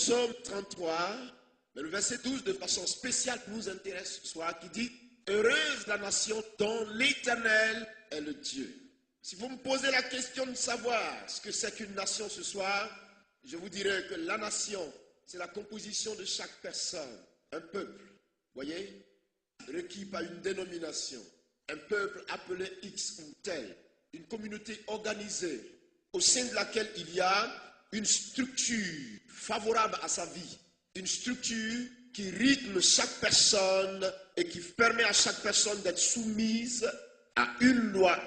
psaume 33, mais le verset 12 de façon spéciale nous intéresse ce soir, qui dit « Heureuse la nation dont l'Éternel est le Dieu ». Si vous me posez la question de savoir ce que c'est qu'une nation ce soir, je vous dirais que la nation, c'est la composition de chaque personne, un peuple, voyez, requis par une dénomination, un peuple appelé X ou tel, une communauté organisée au sein de laquelle il y a une structure favorable à sa vie, une structure qui rythme chaque personne et qui permet à chaque personne d'être soumise à une loi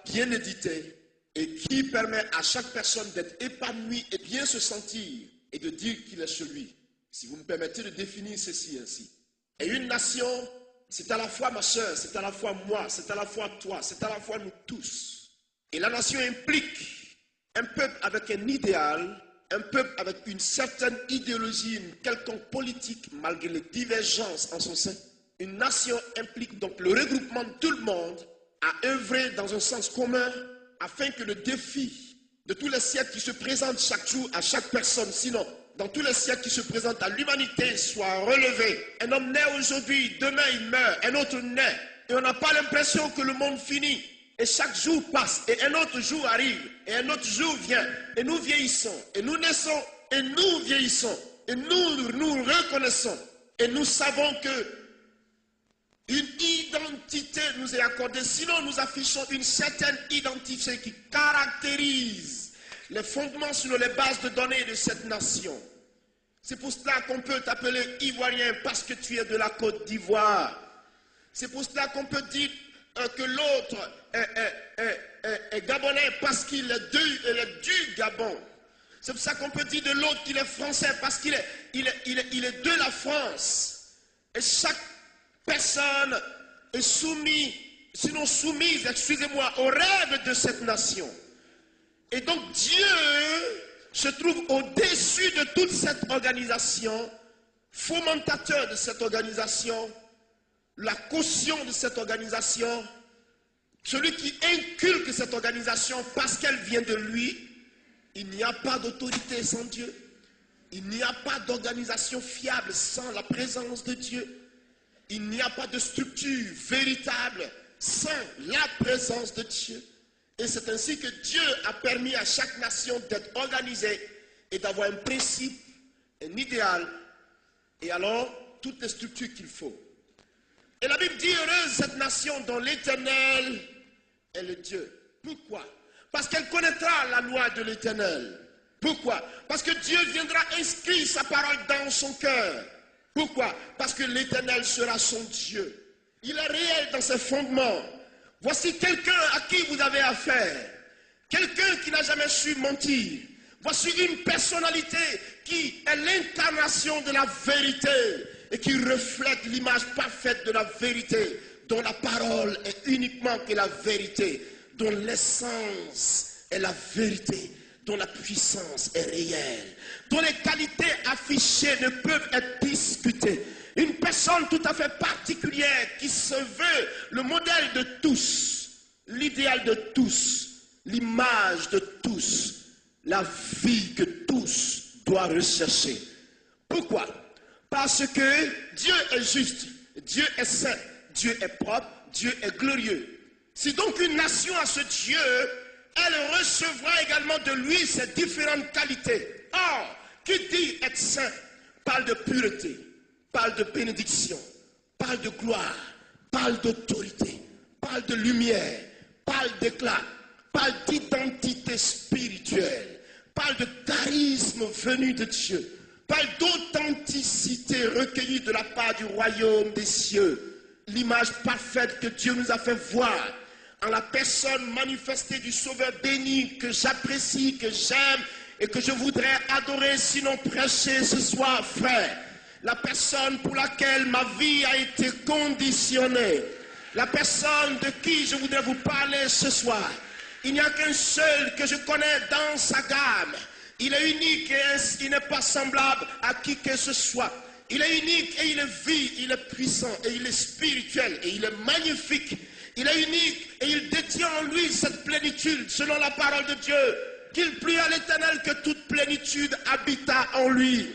bien éditée et qui permet à chaque personne d'être épanouie et bien se sentir et de dire qu'il est celui. Si vous me permettez de définir ceci ainsi. Et une nation, c'est à la fois ma soeur, c'est à la fois moi, c'est à la fois toi, c'est à la fois nous tous. Et la nation implique un peuple avec un idéal, un peuple avec une certaine idéologie, une quelconque politique, malgré les divergences en son sein. Une nation implique donc le regroupement de tout le monde à œuvrer dans un sens commun afin que le défi de tous les siècles qui se présentent chaque jour à chaque personne, sinon dans tous les siècles qui se présentent à l'humanité, soit relevé. Un homme naît aujourd'hui, demain il meurt, un autre naît, et on n'a pas l'impression que le monde finit. Et chaque jour passe, et un autre jour arrive, et un autre jour vient, et nous vieillissons, et nous naissons, et nous vieillissons, et nous reconnaissons, et nous savons que une identité nous est accordée, sinon nous affichons une certaine identité qui caractérise les fondements sur les bases de données de cette nation. C'est pour cela qu'on peut t'appeler Ivoirien parce que tu es de la Côte d'Ivoire. C'est pour cela qu'on peut dire que l'autre est Gabonais parce qu'il est du Gabon. C'est pour ça qu'on peut dire de l'autre qu'il est français parce qu'il est de la France. Et chaque personne est soumise, sinon soumise, excusez-moi, au rêve de cette nation. Et donc Dieu se trouve au-dessus de toute cette organisation, fomentateur de cette organisation, la caution de cette organisation, celui qui inculque cette organisation parce qu'elle vient de lui. Il n'y a pas d'autorité sans Dieu. Il n'y a pas d'organisation fiable sans la présence de Dieu. Il n'y a pas de structure véritable sans la présence de Dieu. Et c'est ainsi que Dieu a permis à chaque nation d'être organisée et d'avoir un principe, un idéal, et alors toutes les structures qu'il faut. Et la Bible dit, heureuse cette nation dont l'Éternel est le Dieu. Pourquoi? Parce qu'elle connaîtra la loi de l'Éternel. Pourquoi? Parce que Dieu viendra inscrire sa parole dans son cœur. Pourquoi? Parce que l'Éternel sera son Dieu. Il est réel dans ses fondements. Voici quelqu'un à qui vous avez affaire. Quelqu'un qui n'a jamais su mentir. Voici une personnalité qui est l'incarnation de la vérité et qui reflète l'image parfaite de la vérité, dont la parole est uniquement que la vérité, dont l'essence est la vérité, dont la puissance est réelle, dont les qualités affichées ne peuvent être discutées. Une personne tout à fait particulière qui se veut le modèle de tous, l'idéal de tous, l'image de tous, la vie que tous doivent rechercher. Pourquoi? Parce que Dieu est juste, Dieu est saint, Dieu est propre, Dieu est glorieux. Si donc une nation a ce Dieu, elle recevra également de lui ses différentes qualités. Or, qui dit être saint parle de pureté, parle de bénédiction, parle de gloire, parle d'autorité, parle de lumière, parle d'éclat, parle d'identité spirituelle, parle de charisme venu de Dieu, parle d'authenticité recueillie de la part du royaume des cieux, l'image parfaite que Dieu nous a fait voir en la personne manifestée du Sauveur béni que j'apprécie, que j'aime et que je voudrais adorer, sinon prêcher ce soir, frère. La personne pour laquelle ma vie a été conditionnée, la personne de qui je voudrais vous parler ce soir. Il n'y a qu'un seul que je connais dans sa gamme. Il est unique et il n'est pas semblable à qui que ce soit. Il est unique et il est vie, il est puissant et il est spirituel et il est magnifique. Il est unique et il détient en lui cette plénitude selon la parole de Dieu. qu'il plut à l'Éternel que toute plénitude habita en lui.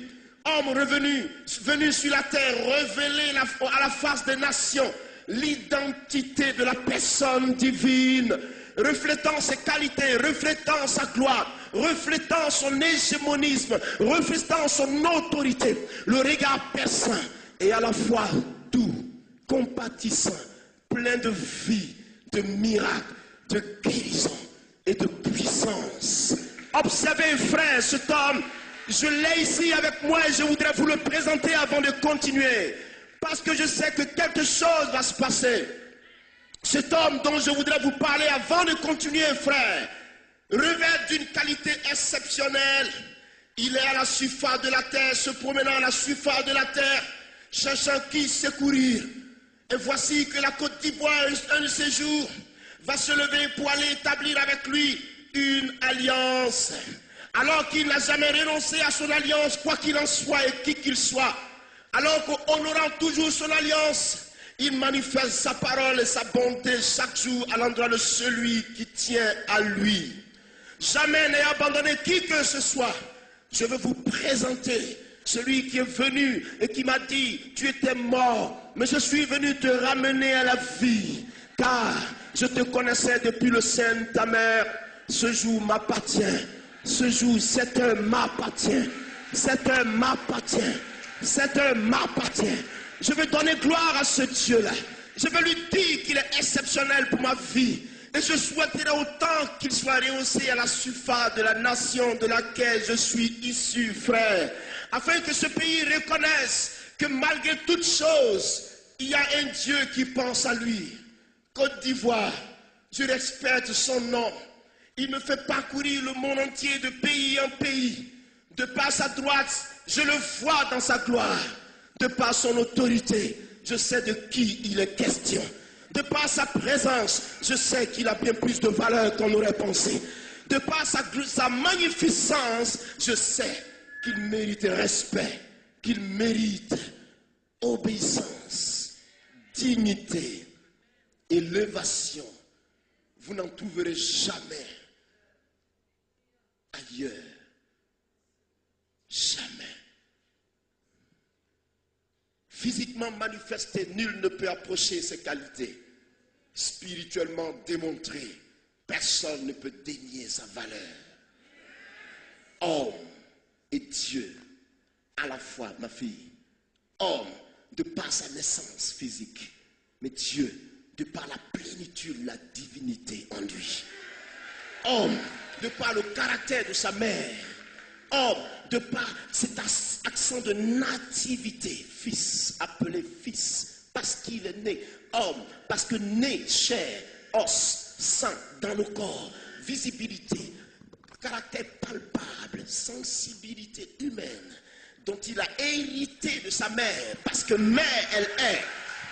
Homme venu sur la terre, révéler à la face des nations l'identité de la personne divine, reflétant ses qualités, reflétant sa gloire, reflétant son hégémonisme, reflétant son autorité, le regard perçant et à la fois doux, compatissant, plein de vie, de miracles, de guérison et de puissance. Observez, frère, cet homme, je l'ai ici avec moi et je voudrais vous le présenter avant de continuer. Parce que je sais que quelque chose va se passer. Cet homme dont je voudrais vous parler avant de continuer, frère, revêt d'une qualité exceptionnelle. Il est à la surface de la terre, se promenant à la surface de la terre, cherchant qui secourir. Et voici que la Côte d'Ivoire, un de ces jours, va se lever pour aller établir avec lui une alliance. Alors qu'il n'a jamais renoncé à son alliance, quoi qu'il en soit et qui qu'il soit. Alors qu'honorant toujours son alliance, il manifeste sa parole et sa bonté chaque jour à l'endroit de celui qui tient à lui. Jamais n'ayant abandonné qui que ce soit. Je veux vous présenter celui qui est venu et qui m'a dit, tu étais mort, mais je suis venu te ramener à la vie, car je te connaissais depuis le sein de ta mère. Ce jour m'appartient. Ce jour, cette heure m'appartient. Cette heure m'appartient. Cette heure m'appartient. Je veux donner gloire à ce Dieu-là. Je veux lui dire qu'il est exceptionnel pour ma vie. Et je souhaiterais autant qu'il soit rehaussé à la surface de la nation de laquelle je suis issu, frère. Afin que ce pays reconnaisse que malgré toutes choses, il y a un Dieu qui pense à lui. Côte d'Ivoire, je respecte son nom. Il me fait parcourir le monde entier de pays en pays. De par sa droite, je le vois dans sa gloire. De par son autorité, je sais de qui il est question. De par sa présence, je sais qu'il a bien plus de valeur qu'on aurait pensé. De par sa magnificence, je sais qu'il mérite respect, qu'il mérite obéissance, dignité, élévation. Vous n'en trouverez jamais ailleurs. Jamais. Physiquement manifesté, nul ne peut approcher ses qualités. Spirituellement démontré, personne ne peut dénier sa valeur. Homme et Dieu, à la fois, ma fille. Homme, de par sa naissance physique, mais Dieu, de par la plénitude de la divinité en lui. Homme, de par le caractère de sa mère. Homme, de par cet accent de nativité, fils, appelé fils, parce qu'il est né. Homme, parce que né, chair, os, sang, dans le corps, visibilité, caractère palpable, sensibilité humaine, dont il a hérité de sa mère, parce que mère elle est.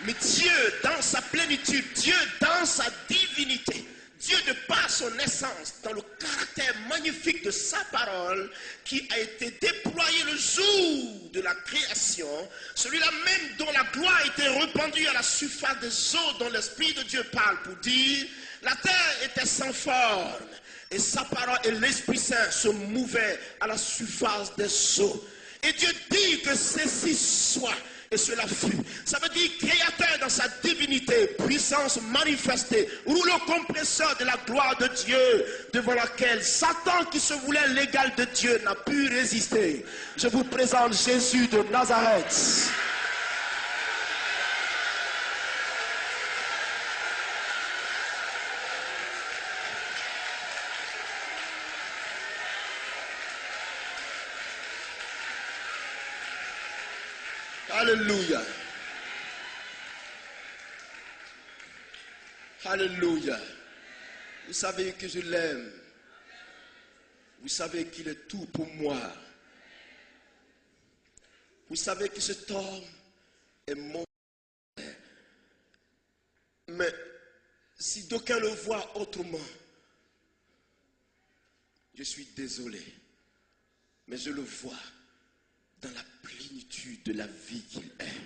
Mais Dieu dans sa plénitude, Dieu dans sa divinité, Dieu de par son essence, dans le caractère magnifique de sa parole, qui a été déployé le jour de la création, celui-là même dont la gloire a été répandue à la surface des eaux, dont l'Esprit de Dieu parle pour dire, la terre était sans forme, et sa parole et l'Esprit Saint se mouvaient à la surface des eaux. Et Dieu dit que ceci soit. Et cela fut. Ça veut dire créateur dans sa divinité, puissance manifestée, rouleau compresseur de la gloire de Dieu, devant laquelle Satan, qui se voulait l'égal de Dieu, n'a pu résister. Je vous présente Jésus de Nazareth. Alléluia. Alléluia. Vous savez que je l'aime. Vous savez qu'il est tout pour moi. Vous savez que cet homme est mon frère. Mais si d'aucuns le voient autrement, je suis désolé. Mais je le vois dans la plénitude de la vie qu'il est.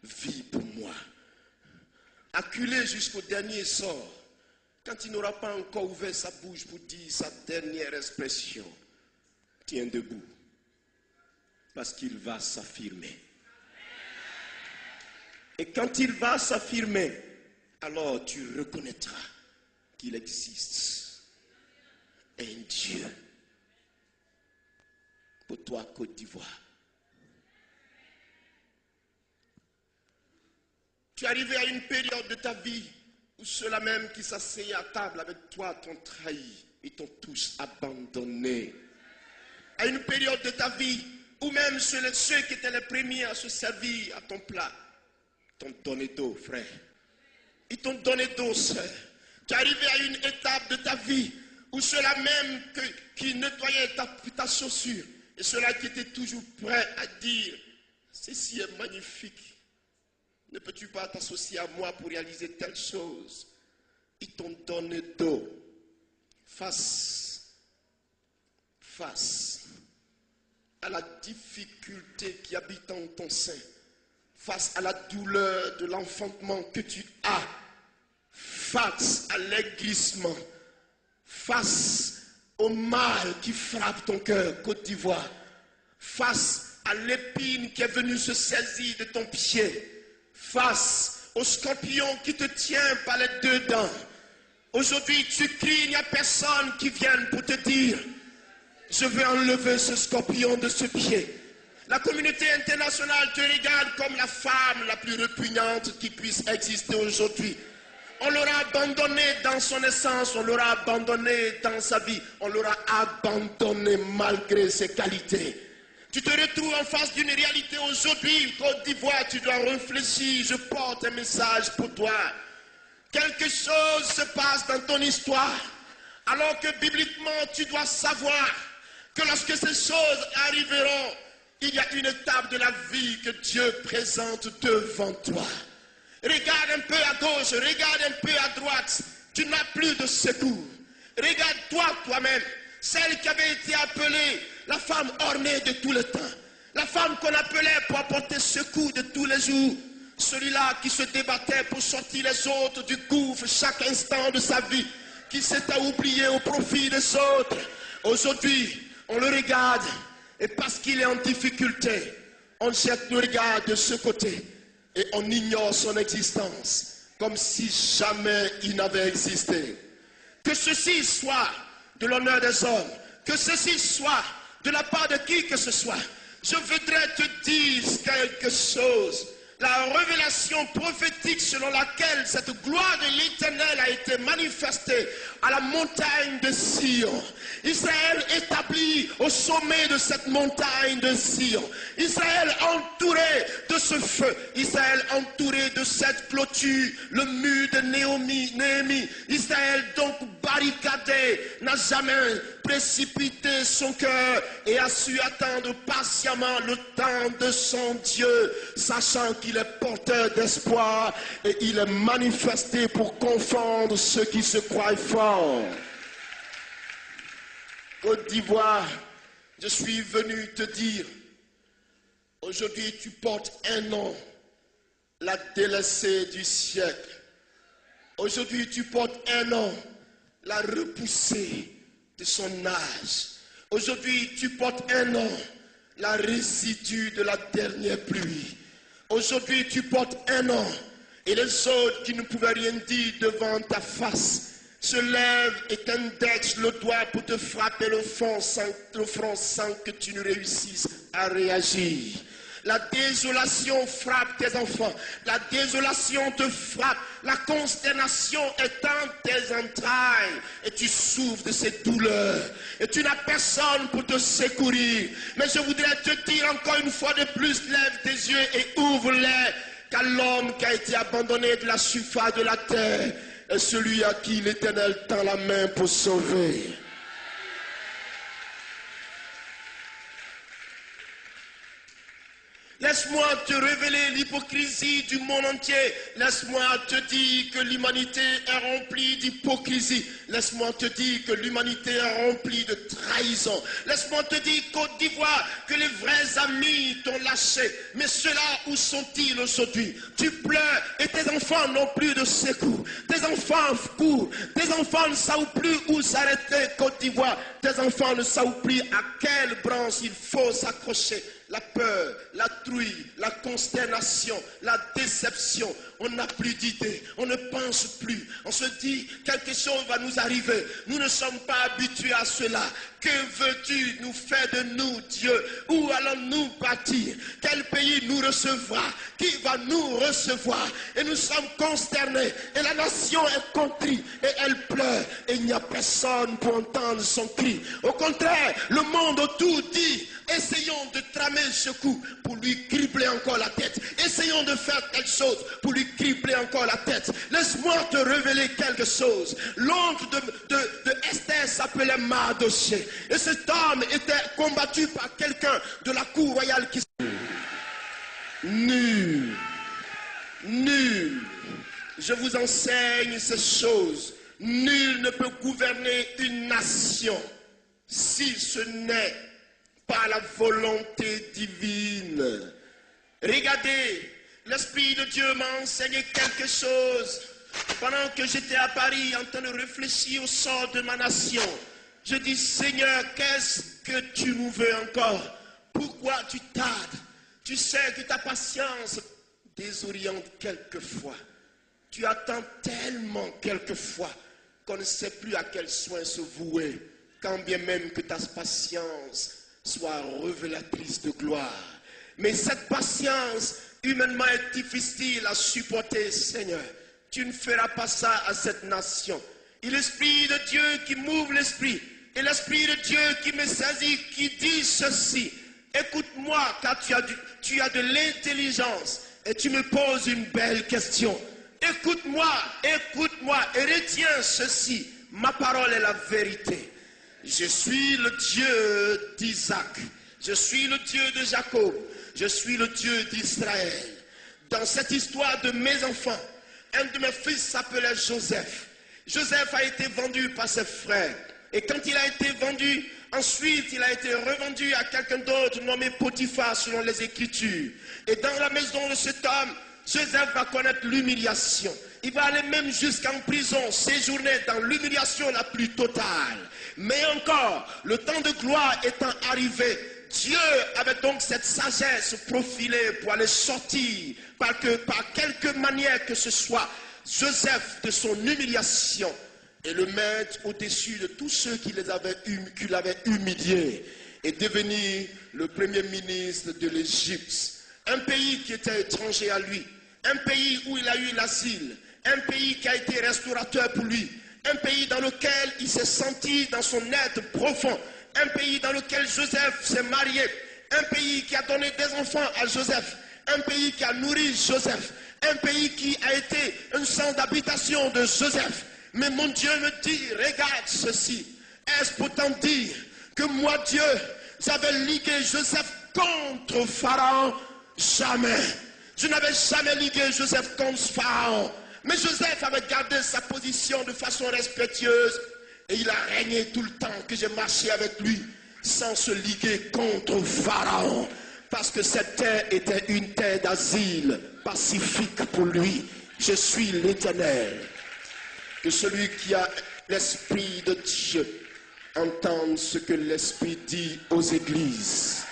Vie pour moi. Acculé jusqu'au dernier sort. quand il n'aura pas encore ouvert sa bouche pour dire sa dernière expression, tiens debout, parce qu'il va s'affirmer. Et quand il va s'affirmer, alors tu reconnaîtras qu'il existe un Dieu pour toi, Côte d'Ivoire. Tu es arrivé à une période de ta vie où ceux-là même qui s'asseyaient à table avec toi t'ont trahi et t'ont tous abandonné. À une période de ta vie où même ceux qui étaient les premiers à se servir à ton plat t'ont donné d'eau, frère. Ils t'ont donné d'eau, sœur. Tu es arrivé à une étape de ta vie où ceux-là même qui nettoyaient ta chaussure et ceux-là qui étaient toujours prêts à dire « Ceci est magnifique. Ne peux-tu pas t'associer à moi pour réaliser telle chose ?» Ils t'ont donné d'eau. Face à la difficulté qui habite en ton sein, face à la douleur de l'enfantement que tu as, face à l'aiguisement, face au mal qui frappe ton cœur, Côte d'Ivoire, face à l'épine qui est venue se saisir de ton pied, face au scorpion qui te tient par les deux dents. Aujourd'hui, tu cries, il n'y a personne qui vienne pour te dire « Je vais enlever ce scorpion de ce pied ». La communauté internationale te regarde comme la femme la plus répugnante qui puisse exister aujourd'hui. On l'aura abandonné dans son essence, on l'aura abandonné dans sa vie, on l'aura abandonné malgré ses qualités. Tu te retrouves en face d'une réalité aujourd'hui, Côte d'Ivoire, tu dois réfléchir, je porte un message pour toi. Quelque chose se passe dans ton histoire, alors que bibliquement tu dois savoir que lorsque ces choses arriveront, il y a une étape de la vie que Dieu présente devant toi. Regarde un peu à gauche, regarde un peu à droite, tu n'as plus de secours. Regarde-toi toi-même, celle qui avait été appelée la femme ornée de tout le temps, la femme qu'on appelait pour apporter secours de tous les jours, celui-là qui se débattait pour sortir les autres du gouffre chaque instant de sa vie, qui s'était oublié au profit des autres. Aujourd'hui, on le regarde et parce qu'il est en difficulté, on jette le regard de ce côté et on ignore son existence comme si jamais il n'avait existé. Que ceci soit de l'honneur des hommes, que ceci soit de la part de qui que ce soit, je voudrais te dire quelque chose. La révélation prophétique selon laquelle cette gloire de l'Éternel a été manifestée à la montagne de Sion. Israël établi au sommet de cette montagne de Sion. Israël entouré de ce feu. Israël entouré de cette clôture, le mur de Néhémie. Israël donc barricadé n'a jamais précipité son cœur et a su attendre patiemment le temps de son Dieu, sachant qu'il est porteur d'espoir et il est manifesté pour confondre ceux qui se croient forts. Côte d'Ivoire, je suis venu te dire, aujourd'hui tu portes un nom, la délaissée du siècle. Aujourd'hui tu portes un nom, la repoussée de son âge. Aujourd'hui tu portes un nom, la résidue de la dernière pluie. Aujourd'hui tu portes un nom, et les autres qui ne pouvaient rien dire devant ta face se lèvent et t'indexent le doigt pour te frapper le front sans que tu ne réussisses à réagir. La désolation frappe tes enfants. La désolation te frappe. La consternation est dans tes entrailles. Et tu souffres de ces douleurs. Et tu n'as personne pour te secourir. Mais je voudrais te dire encore une fois de plus, lève tes yeux et ouvre-les. Car l'homme qui a été abandonné de la surface de la terre est celui à qui l'Éternel tend la main pour sauver. Les Laisse-moi te révéler l'hypocrisie du monde entier. Laisse-moi te dire que l'humanité est remplie d'hypocrisie. Laisse-moi te dire que l'humanité est remplie de trahison. Laisse-moi te dire, Côte d'Ivoire, que les vrais amis t'ont lâché. Mais ceux-là, où sont-ils aujourd'hui? Tu pleures et tes enfants n'ont plus de secours. Tes enfants courent. Tes enfants ne savent plus où s'arrêter, Côte d'Ivoire. Tes enfants ne savent plus à quelle branche il faut s'accrocher. La peur, la trouille, la consternation, la déception. On n'a plus d'idées, on ne pense plus. On se dit, quelque chose va nous arriver. Nous ne sommes pas habitués à cela. Que veux-tu nous faire de nous, Dieu? Où allons-nous partir? Quel pays nous recevra? Qui va nous recevoir? Et nous sommes consternés. Et la nation est contrite. Et elle pleure. Et il n'y a personne pour entendre son cri. Au contraire, le monde autour dit, essayons de tramer ce coup pour lui cribler encore la tête. Essayons de faire quelque chose pour lui cribler encore la tête. Laisse-moi te révéler quelque chose. L'oncle de Esther s'appelait Mardochée. Et cet homme était combattu par quelqu'un de la cour royale qui... Nul. Je vous enseigne ces choses. Nul ne peut gouverner une nation si ce n'est par la volonté divine. Regardez, l'Esprit de Dieu m'a enseigné quelque chose pendant que j'étais à Paris en train de réfléchir au sort de ma nation. Je dis, Seigneur, qu'est-ce que tu nous veux encore? Pourquoi tu tardes? Tu sais que ta patience désoriente quelquefois. Tu attends tellement quelquefois qu'on ne sait plus à quel soin se vouer, quand bien même que ta patience soit révélatrice de gloire. Mais cette patience, humainement, est difficile à supporter, Seigneur. Tu ne feras pas ça à cette nation. Et l'Esprit de Dieu qui m'ouvre l'esprit, et l'Esprit de Dieu qui me saisit, qui dit ceci. Écoute-moi, car tu as de l'intelligence, et tu me poses une belle question. Écoute-moi, et retiens ceci. Ma parole est la vérité. Je suis le Dieu d'Isaac. Je suis le Dieu de Jacob. Je suis le Dieu d'Israël. Dans cette histoire de mes enfants, un de mes fils s'appelait Joseph. Joseph a été vendu par ses frères. Et quand il a été vendu, ensuite il a été revendu à quelqu'un d'autre nommé Potiphar selon les Écritures. Et dans la maison de cet homme, Joseph va connaître l'humiliation. Il va aller même jusqu'en prison, séjourner dans l'humiliation la plus totale. Mais encore, le temps de gloire étant arrivé, Dieu avait donc cette sagesse profilée pour aller sortir par quelque manière que ce soit Joseph de son humiliation et le mettre au-dessus de tous ceux qui l'avaient humilié et devenir le premier ministre de l'Égypte. Un pays qui était étranger à lui, un pays où il a eu l'asile, un pays qui a été restaurateur pour lui, un pays dans lequel il s'est senti dans son être profond, un pays dans lequel Joseph s'est marié, un pays qui a donné des enfants à Joseph, un pays qui a nourri Joseph, un pays qui a été un centre d'habitation de Joseph. Mais mon Dieu me dit, regarde ceci, est-ce pourtant dire que moi Dieu, j'avais ligué Joseph contre Pharaon? Jamais. Je n'avais jamais ligué Joseph contre Pharaon. Mais Joseph avait gardé sa position de façon respectueuse. Et il a régné tout le temps que j'ai marché avec lui sans se liguer contre Pharaon. Parce que cette terre était une terre d'asile pacifique pour lui. Je suis l'Éternel. Que celui qui a l'Esprit de Dieu entende ce que l'Esprit dit aux églises.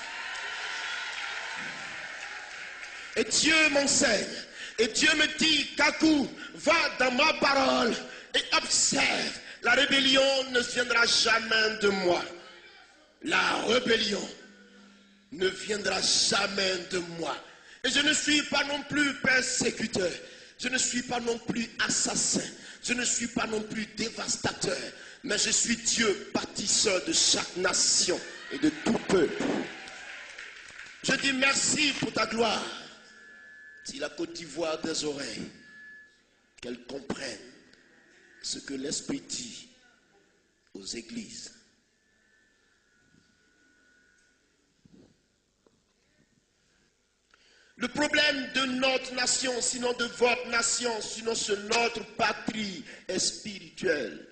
Et Dieu m'enseigne. Et Dieu me dit, Kakou, va dans ma parole et observe. La rébellion ne viendra jamais de moi. La rébellion ne viendra jamais de moi. Et je ne suis pas non plus persécuteur. Je ne suis pas non plus assassin. Je ne suis pas non plus dévastateur. Mais je suis Dieu bâtisseur de chaque nation et de tout peuple. Je dis merci pour ta gloire. Si la Côte d'Ivoire des oreilles, qu'elle comprenne ce que l'Esprit dit aux églises. Le problème de notre nation, sinon de votre nation, sinon de notre patrie, est spirituel.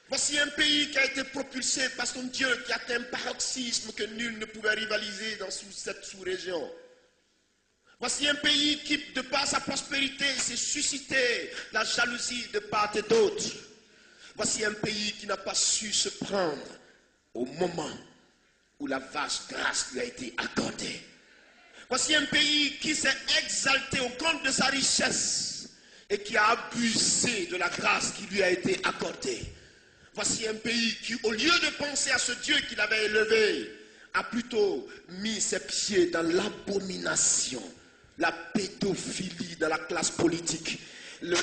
Voici un pays qui a été propulsé par son Dieu, qui a atteint un paroxysme que nul ne pouvait rivaliser dans cette sous-région. Voici un pays qui, de par sa prospérité, s'est suscité la jalousie de part et d'autre. Voici un pays qui n'a pas su se prendre au moment où la vaste grâce lui a été accordée. Voici un pays qui s'est exalté au compte de sa richesse et qui a abusé de la grâce qui lui a été accordée. Voici un pays qui, au lieu de penser à ce Dieu qu'il avait élevé, a plutôt mis ses pieds dans l'abomination, la pédophilie dans la classe politique, les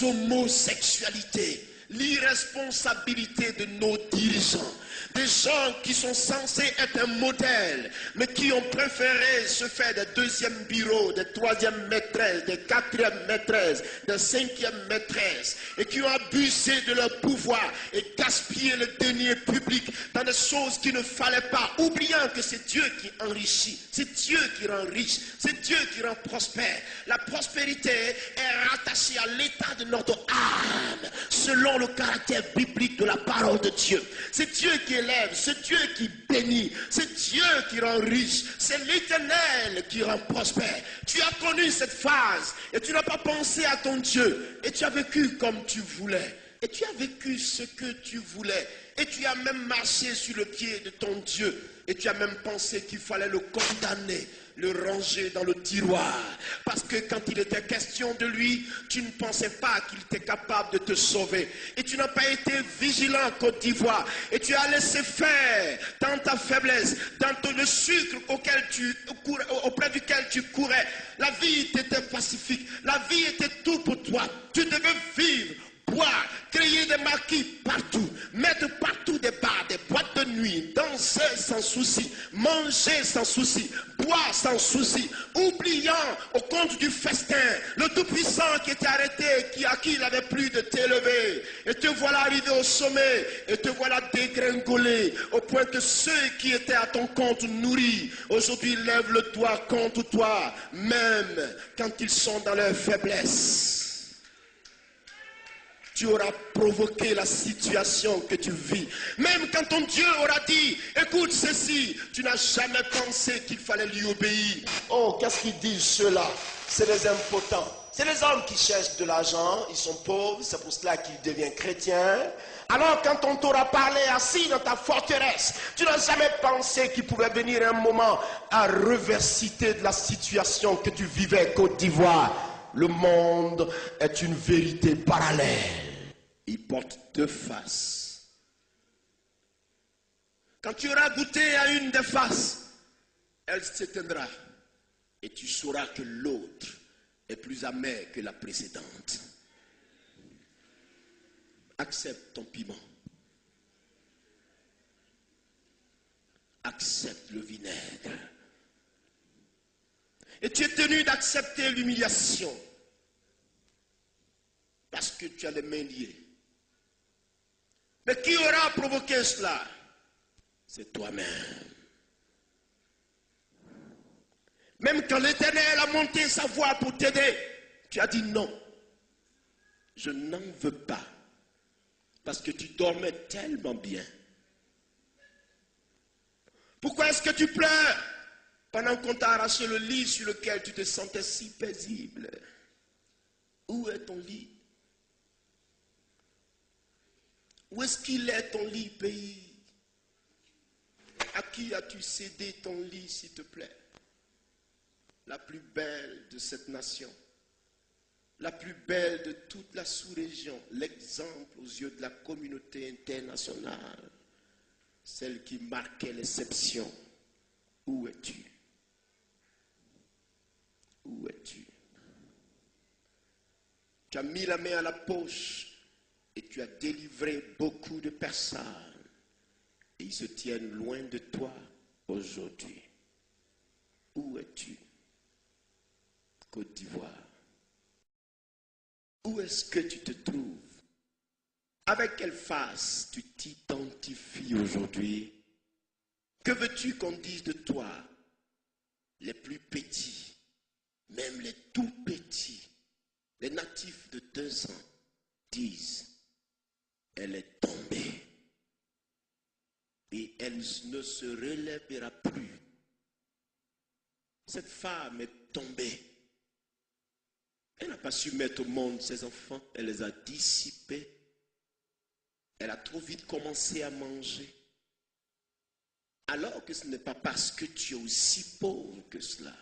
homosexualités, l'irresponsabilité de nos dirigeants. Des gens qui sont censés être un modèle, mais qui ont préféré se faire des deuxièmes bureaux, des troisièmes maîtresses, des quatrièmes maîtresses, des cinquièmes maîtresses, et qui ont abusé de leur pouvoir et gaspillé le denier public dans des choses qu'il ne fallait pas, oubliant que c'est Dieu qui enrichit, c'est Dieu qui rend riche, c'est Dieu qui rend prospère. La prospérité est rattachée à l'état de notre âme, selon le caractère biblique de la parole de Dieu. C'est Dieu qui élève, c'est Dieu qui bénit, c'est Dieu qui rend riche, c'est l'Éternel qui rend prospère. Tu as connu cette phase et tu n'as pas pensé à ton Dieu et tu as vécu comme tu voulais et tu as vécu ce que tu voulais et tu as même marché sur le pied de ton Dieu et tu as même pensé qu'il fallait le condamner, le ranger dans le tiroir. Parce que quand il était question de lui, tu ne pensais pas qu'il était capable de te sauver. Et tu n'as pas été vigilant, Côte d'Ivoire. Et tu as laissé faire dans ta faiblesse, dans le sucre auprès duquel tu courais. La vie était pacifique. La vie était tout pour toi. Tu devais vivre, boire, créer des marquis partout, mettre partout des bars, des boîtes de nuit, danser sans souci, manger sans souci, boire sans souci, oubliant au compte du festin le Tout-Puissant qui était arrêté, à qui il n'avait plus de t'élever. Et te voilà arrivé au sommet, et te voilà dégringolé, au point que ceux qui étaient à ton compte nourris, aujourd'hui lèvent le doigt contre toi, même quand ils sont dans leur faiblesse. Tu auras provoqué la situation que tu vis. Même quand ton Dieu aura dit, écoute ceci, tu n'as jamais pensé qu'il fallait lui obéir. Oh, qu'est-ce qu'ils disent ceux-là? C'est les impotents. C'est les hommes qui cherchent de l'argent, ils sont pauvres, c'est pour cela qu'ils deviennent chrétiens. Alors quand on t'aura parlé assis dans ta forteresse, tu n'as jamais pensé qu'il pouvait venir un moment à reversité de la situation que tu vivais Côte d'Ivoire. Le monde est une vérité parallèle. Il porte deux faces. Quand tu auras goûté à une des faces, elle s'éteindra. Et tu sauras que l'autre est plus amère que la précédente. Accepte ton piment. Accepte le vinaigre. Et tu es tenu d'accepter l'humiliation. Parce que tu as les mains liées. Mais qui aura provoqué cela? C'est toi-même. Même quand l'Éternel a monté sa voix pour t'aider, tu as dit non. Je n'en veux pas. Parce que tu dormais tellement bien. Pourquoi est-ce que tu pleures pendant qu'on t'a arraché le lit sur lequel tu te sentais si paisible? Où est ton lit? Où est-ce qu'il est ton lit, pays? À qui as-tu cédé ton lit, s'il te plaît? La plus belle de cette nation, la plus belle de toute la sous-région, l'exemple aux yeux de la communauté internationale, celle qui marquait l'exception. Où es-tu? Où es-tu? Tu as mis la main à la poche et tu as délivré beaucoup de personnes. Et ils se tiennent loin de toi aujourd'hui. Où es-tu? Côte d'Ivoire. Où est-ce que tu te trouves? Avec quelle face tu t'identifies aujourd'hui? Que veux-tu qu'on dise de toi? Les plus petits, même les tout petits, les natifs de 2 ans disent, elle est tombée et elle ne se relèvera plus. Cette femme est tombée. Elle n'a pas su mettre au monde ses enfants, elle les a dissipés. Elle a trop vite commencé à manger. Alors que ce n'est pas parce que tu es aussi pauvre que cela.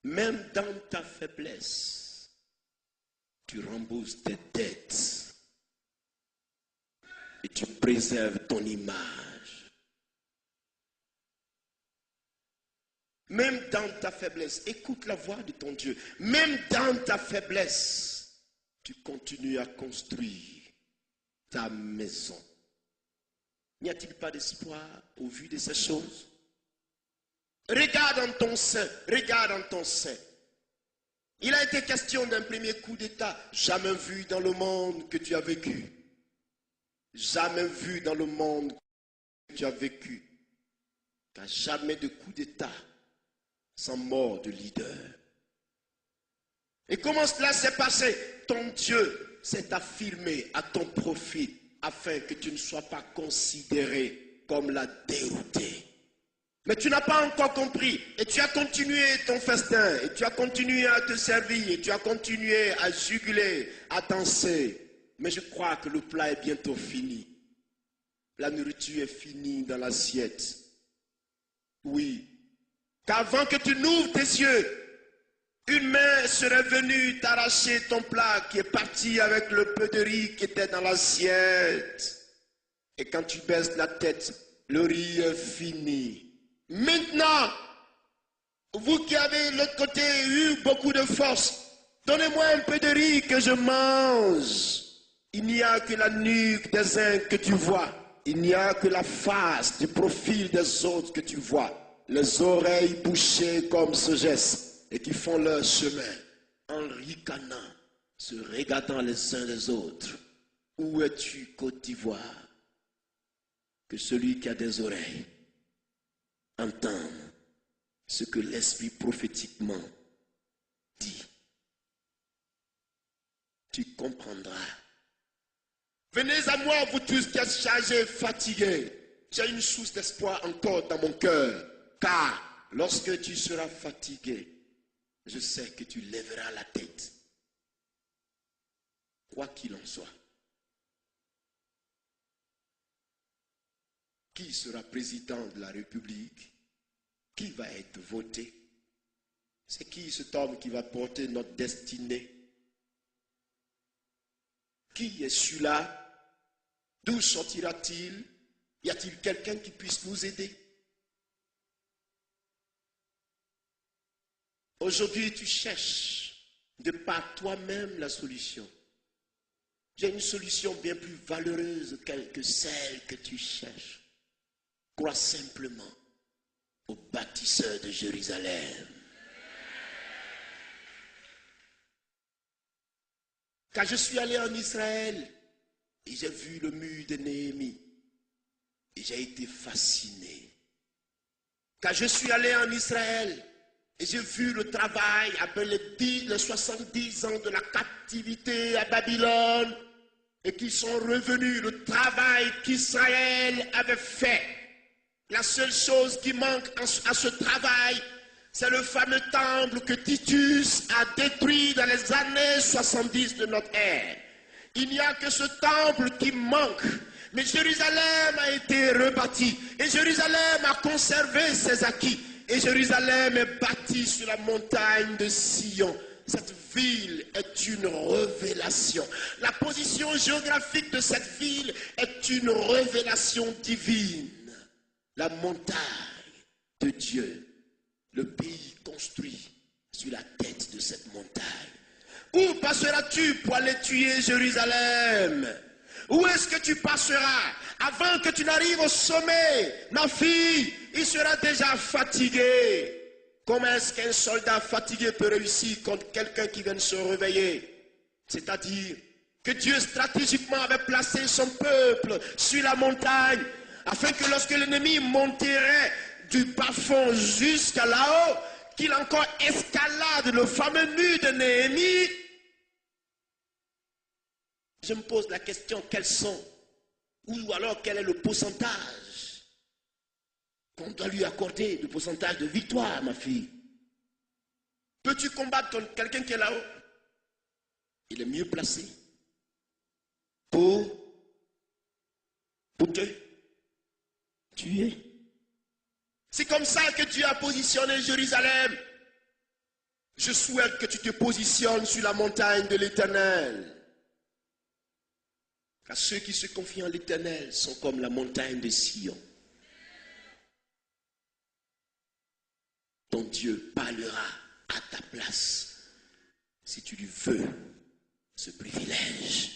Même dans ta faiblesse, tu rembourses tes dettes et tu préserves ton image. Même dans ta faiblesse, écoute la voix de ton Dieu. Même dans ta faiblesse, tu continues à construire ta maison. N'y a-t-il pas d'espoir au vu de ces choses? Regarde en ton sein, regarde en ton sein. Il a été question d'un premier coup d'État, jamais vu dans le monde que tu as vécu. Jamais vu dans le monde que tu as vécu. Car jamais de coup d'État sans mort de leader. Et comment cela s'est passé? Ton Dieu s'est affirmé à ton profit afin que tu ne sois pas considéré comme la déroutée. Mais tu n'as pas encore compris et tu as continué ton festin et tu as continué à te servir et tu as continué à juguler, à danser. Mais je crois que le plat est bientôt fini. La nourriture est finie dans l'assiette. Oui. Qu'avant que tu n'ouvres tes yeux, une main serait venue t'arracher ton plat qui est parti avec le peu de riz qui était dans l'assiette. Et quand tu baisses la tête, le riz est fini. Maintenant, vous qui avez de l'autre côté eu beaucoup de force, donnez-moi un peu de riz que je mange. Il n'y a que la nuque des uns que tu vois. Il n'y a que la face du profil des autres que tu vois. Les oreilles bouchées comme ce geste et qui font leur chemin en ricanant, se regardant les uns les autres. Où es-tu, Côte d'Ivoire? Que celui qui a des oreilles entende ce que l'Esprit prophétiquement dit. Tu comprendras. Venez à moi, vous tous qui êtes chargés, fatigués. J'ai une source d'espoir encore dans mon cœur. Car lorsque tu seras fatigué, je sais que tu lèveras la tête. Quoi qu'il en soit. Qui sera président de la République? Qui va être voté? C'est qui cet homme qui va porter notre destinée? Qui est celui-là? D'où sortira-t-il? Y a-t-il quelqu'un qui puisse nous aider? Aujourd'hui, tu cherches de par toi-même la solution. J'ai une solution bien plus valeureuse que celle que tu cherches. Crois simplement au bâtisseur de Jérusalem. Quand je suis allé en Israël et j'ai vu le mur de Néhémie et j'ai été fasciné. Quand je suis allé en Israël et j'ai vu le travail après les 70 ans de la captivité à Babylone et qui sont revenus, le travail qu'Israël avait fait. La seule chose qui manque à ce travail, c'est le fameux temple que Titus a détruit dans les années 70 de notre ère. Il n'y a que ce temple qui manque. Mais Jérusalem a été rebâti. Et Jérusalem a conservé ses acquis. Et Jérusalem est bâtie sur la montagne de Sion. Cette ville est une révélation. La position géographique de cette ville est une révélation divine. La montagne de Dieu, le pays construit sur la tête de cette montagne. Où passeras-tu pour aller tuer Jérusalem? Où est-ce que tu passeras avant que tu n'arrives au sommet? Ma fille, il sera déjà fatigué. Comment est-ce qu'un soldat fatigué peut réussir contre quelqu'un qui vient de se réveiller? C'est-à-dire que Dieu stratégiquement avait placé son peuple sur la montagne afin que lorsque l'ennemi monterait du bas-fond jusqu'à là-haut, qu'il encore escalade le fameux mur de Néhémie. Je me pose la question, quels sont, ou alors quel est le pourcentage qu'on doit lui accorder, le pourcentage de victoire, ma fille? Peux-tu combattre contre quelqu'un qui est là-haut? Il est mieux placé pour te tuer. C'est comme ça que Dieu a positionné Jérusalem. Je souhaite que tu te positionnes sur la montagne de l'Éternel. Car ceux qui se confient en l'Éternel sont comme la montagne de Sion. Ton Dieu parlera à ta place si tu lui veux ce privilège.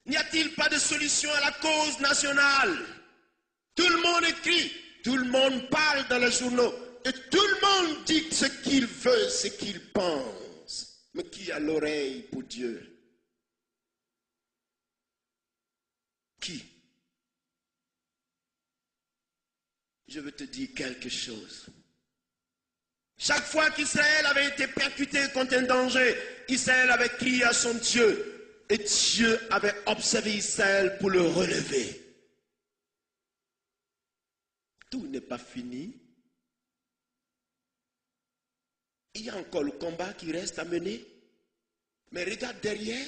N'y a-t-il pas de solution à la cause nationale? Tout le monde écrit, tout le monde parle dans les journaux, et tout le monde dit ce qu'il veut, ce qu'il pense. Mais qui a l'oreille pour Dieu? Qui? Je veux te dire quelque chose. Chaque fois qu'Israël avait été percuté contre un danger, Israël avait crié à son Dieu. Et Dieu avait observé Israël pour le relever. Tout n'est pas fini. Il y a encore le combat qui reste à mener. Mais regarde derrière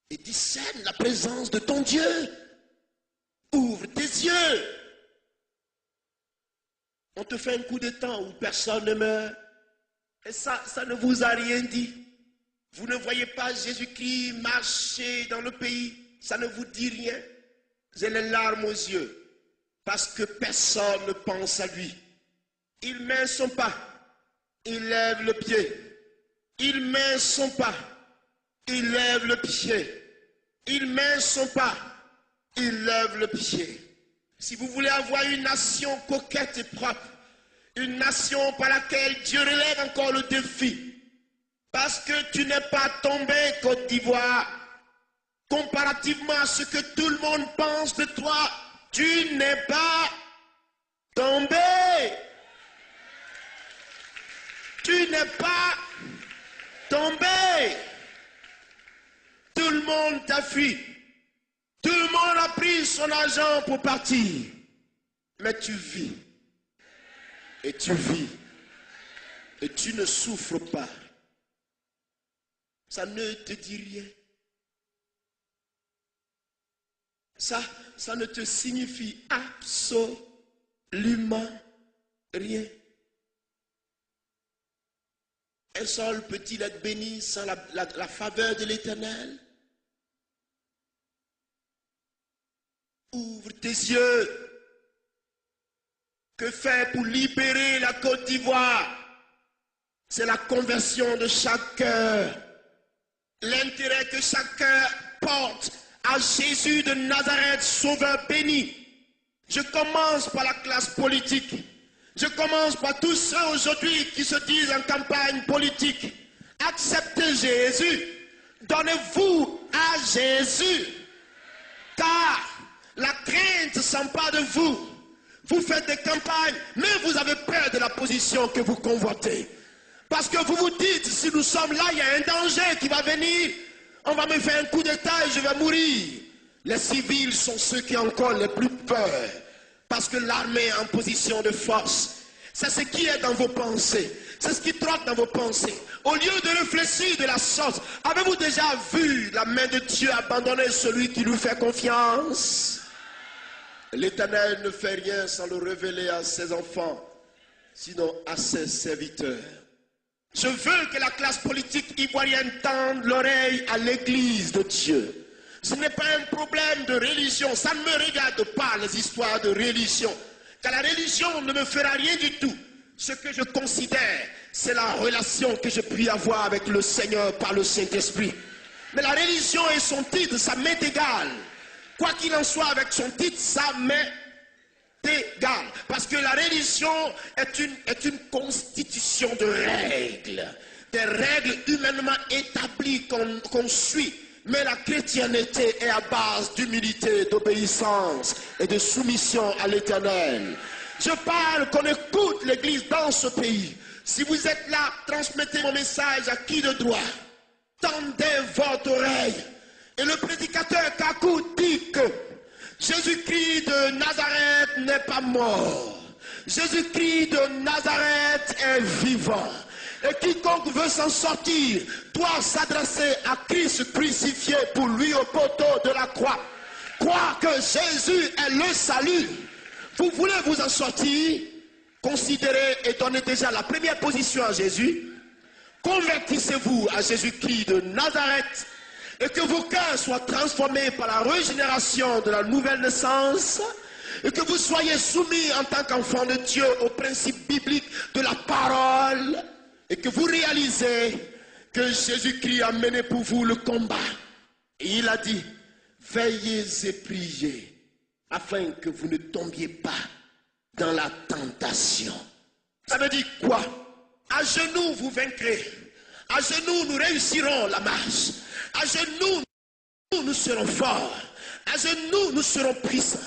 et discerne la présence de ton Dieu. Ouvre tes yeux. On te fait un coup de temps où personne ne meurt. Et ça ne vous a rien dit. Vous ne voyez pas Jésus-Christ marcher dans le pays. Ça ne vous dit rien. Vous avez les larmes aux yeux. Parce que personne ne pense à lui. Il met son pas. Il lève le pied. Il met son pas. Il lève le pied. Il met son pas. Il lève le pied. Si vous voulez avoir une nation coquette et propre, une nation par laquelle Dieu relève encore le défi, parce que tu n'es pas tombé, Côte d'Ivoire, comparativement à ce que tout le monde pense de toi, tu n'es pas tombé. Tu n'es pas tombé. Tout le monde t'a fui. Tout le monde a pris son argent pour partir. Mais tu vis. Et tu vis. Et tu ne souffres pas. Ça ne te dit rien. Ça ne te signifie absolument rien. Un seul peut-il être béni sans la faveur de l'Éternel? Ouvre tes yeux. Que faire pour libérer la Côte d'Ivoire? C'est la conversion de chaque cœur. L'intérêt que chaque cœur porte à Jésus de Nazareth, sauveur béni. Je commence par la classe politique. Je commence par tous ceux aujourd'hui qui se disent en campagne politique. Acceptez Jésus. Donnez-vous à Jésus. Car la crainte s'empare de vous. Vous faites des campagnes, mais vous avez peur de la position que vous convoitez. Parce que vous vous dites, si nous sommes là, il y a un danger qui va venir. On va me faire un coup d'état et je vais mourir. Les civils sont ceux qui ont encore les plus peur. Parce que l'armée est en position de force. C'est ce qui est dans vos pensées. C'est ce qui trotte dans vos pensées. Au lieu de réfléchir de la sorte, avez-vous déjà vu la main de Dieu abandonner celui qui lui fait confiance? L'Éternel ne fait rien sans le révéler à ses enfants, sinon à ses serviteurs. Je veux que la classe politique ivoirienne tende l'oreille à l'église de Dieu. Ce n'est pas un problème de religion. Ça ne me regarde pas, les histoires de religion. Car la religion ne me fera rien du tout. Ce que je considère, c'est la relation que je puis avoir avec le Seigneur par le Saint-Esprit. Mais la religion et son titre, ça m'est égal. Quoi qu'il en soit avec son titre, ça m'est égal. Parce que la religion est une constitution de règles. Des règles humainement établies qu'on suit. Mais la chrétienté est à base d'humilité, d'obéissance et de soumission à l'Éternel. Je parle qu'on écoute l'Église dans ce pays. Si vous êtes là, transmettez mon message à qui de droit. Tendez votre oreille. Et le prédicateur Kakou dit que Jésus-Christ de Nazareth n'est pas mort. Jésus-Christ de Nazareth est vivant. Et quiconque veut s'en sortir doit s'adresser à Christ crucifié pour lui au poteau de la croix. Croire que Jésus est le salut. Vous voulez vous en sortir? Considérez et donnez déjà la première position à Jésus. Convertissez-vous à Jésus-Christ de Nazareth et que vos cœurs soient transformés par la régénération de la nouvelle naissance et que vous soyez soumis en tant qu'enfants de Dieu aux principes bibliques de la parole et que vous réalisez que Jésus-Christ a mené pour vous le combat. Et il a dit, veillez et priez afin que vous ne tombiez pas dans la tentation. Ça veut dire quoi? À genoux, vous vaincrez. À genoux, nous réussirons la marche. À genoux, nous serons forts. À genoux, nous serons puissants.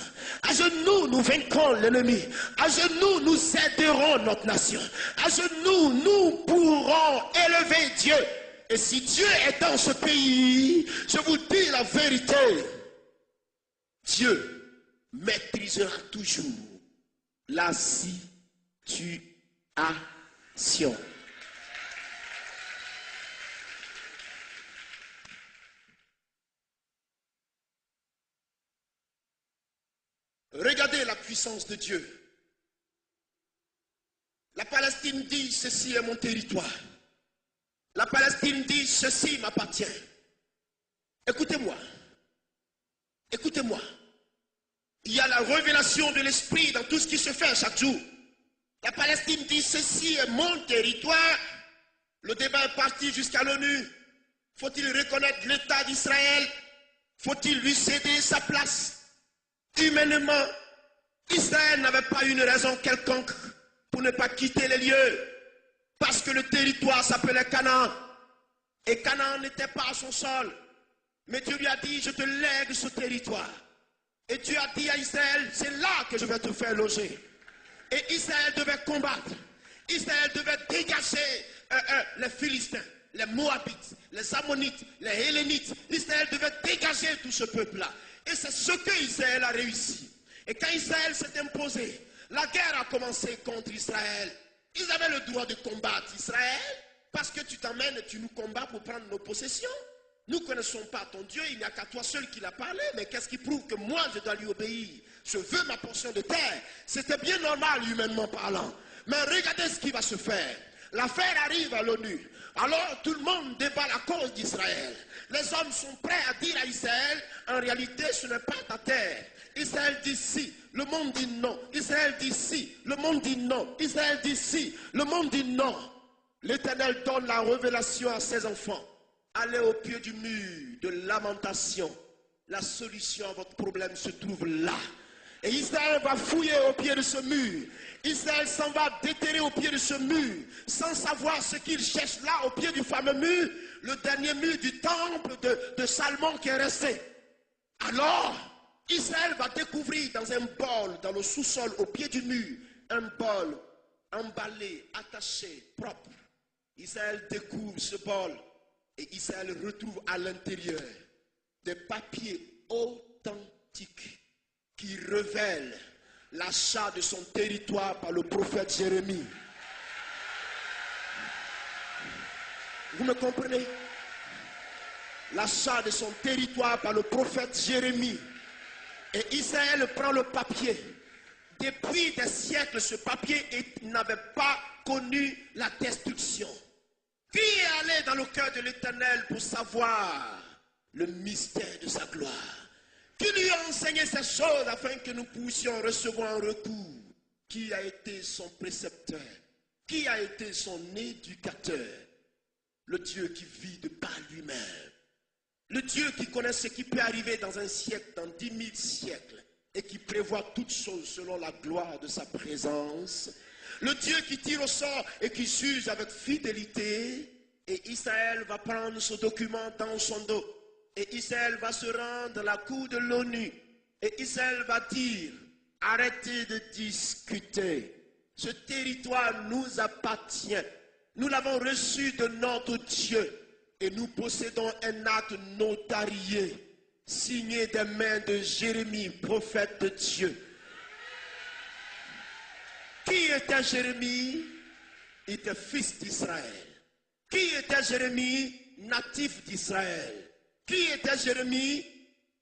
À genoux, nous vaincrons l'ennemi. À genoux, nous aiderons notre nation. À genoux, nous pourrons élever Dieu. Et si Dieu est dans ce pays, je vous dis la vérité, Dieu maîtrisera toujours la situation. Regardez la puissance de Dieu. La Palestine dit, ceci est mon territoire. La Palestine dit, ceci m'appartient. Écoutez-moi. Écoutez-moi. Il y a la révélation de l'esprit dans tout ce qui se fait chaque jour. La Palestine dit, ceci est mon territoire. Le débat est parti jusqu'à l'ONU. Faut-il reconnaître l'État d'Israël? Faut-il lui céder sa place? Humainement, Israël n'avait pas une raison quelconque pour ne pas quitter les lieux. Parce que le territoire s'appelait Canaan. Et Canaan n'était pas à son sol. Mais Dieu lui a dit, je te lègue ce territoire. Et Dieu a dit à Israël, c'est là que je vais te faire loger. Et Israël devait combattre. Israël devait dégager les Philistins, les Moabites, les Ammonites, les Hellénites. Israël devait dégager tout ce peuple-là. Et c'est ce que Israël a réussi. Et quand Israël s'est imposé, la guerre a commencé contre Israël. Ils avaient le droit de combattre Israël parce que tu t'emmènes et tu nous combats pour prendre nos possessions. Nous ne connaissons pas ton Dieu, il n'y a qu'à toi seul qui l'a parlé, mais qu'est-ce qui prouve que moi je dois lui obéir? Je veux ma portion de terre. C'était bien normal humainement parlant. Mais regardez ce qui va se faire. L'affaire arrive à l'ONU. Alors tout le monde débat la cause d'Israël. Les hommes sont prêts à dire à Israël, en réalité ce n'est pas ta terre. Israël dit si, le monde dit non. Israël dit si, le monde dit non. Israël dit si, le monde dit non. L'Éternel donne la révélation à ses enfants. Allez au pied du mur de lamentation. La solution à votre problème se trouve là. Et Israël va fouiller au pied de ce mur. Israël s'en va déterrer au pied de ce mur, sans savoir ce qu'il cherche là, au pied du fameux mur, le dernier mur du temple de Salomon qui est resté. Alors, Israël va découvrir dans un bol, dans le sous-sol, au pied du mur, un bol emballé, attaché, propre. Israël découvre ce bol et Israël retrouve à l'intérieur des papiers authentiques qui révèlent l'achat de son territoire par le prophète Jérémie. Vous me comprenez? L'achat de son territoire par le prophète Jérémie. Et Israël prend le papier. Depuis des siècles, ce papier n'avait pas connu la destruction. Qui est allé dans le cœur de l'Éternel pour savoir le mystère de sa gloire? Qui lui a enseigné ces choses afin que nous puissions recevoir un retour? Qui a été son précepteur? Qui a été son éducateur? Le Dieu qui vit de par lui-même. Le Dieu qui connaît ce qui peut arriver dans un siècle, dans 10 000 siècles, et qui prévoit toutes choses selon la gloire de sa présence. Le Dieu qui tire au sort et qui juge avec fidélité. Et Israël va prendre ce document dans son dos. Et Israël va se rendre à la cour de l'ONU. Et Israël va dire, arrêtez de discuter. Ce territoire nous appartient. Nous l'avons reçu de notre Dieu. Et nous possédons un acte notarié, signé des mains de Jérémie, prophète de Dieu. Qui était Jérémie? Il était fils d'Israël. Qui était Jérémie? Natif d'Israël. Qui était Jérémie?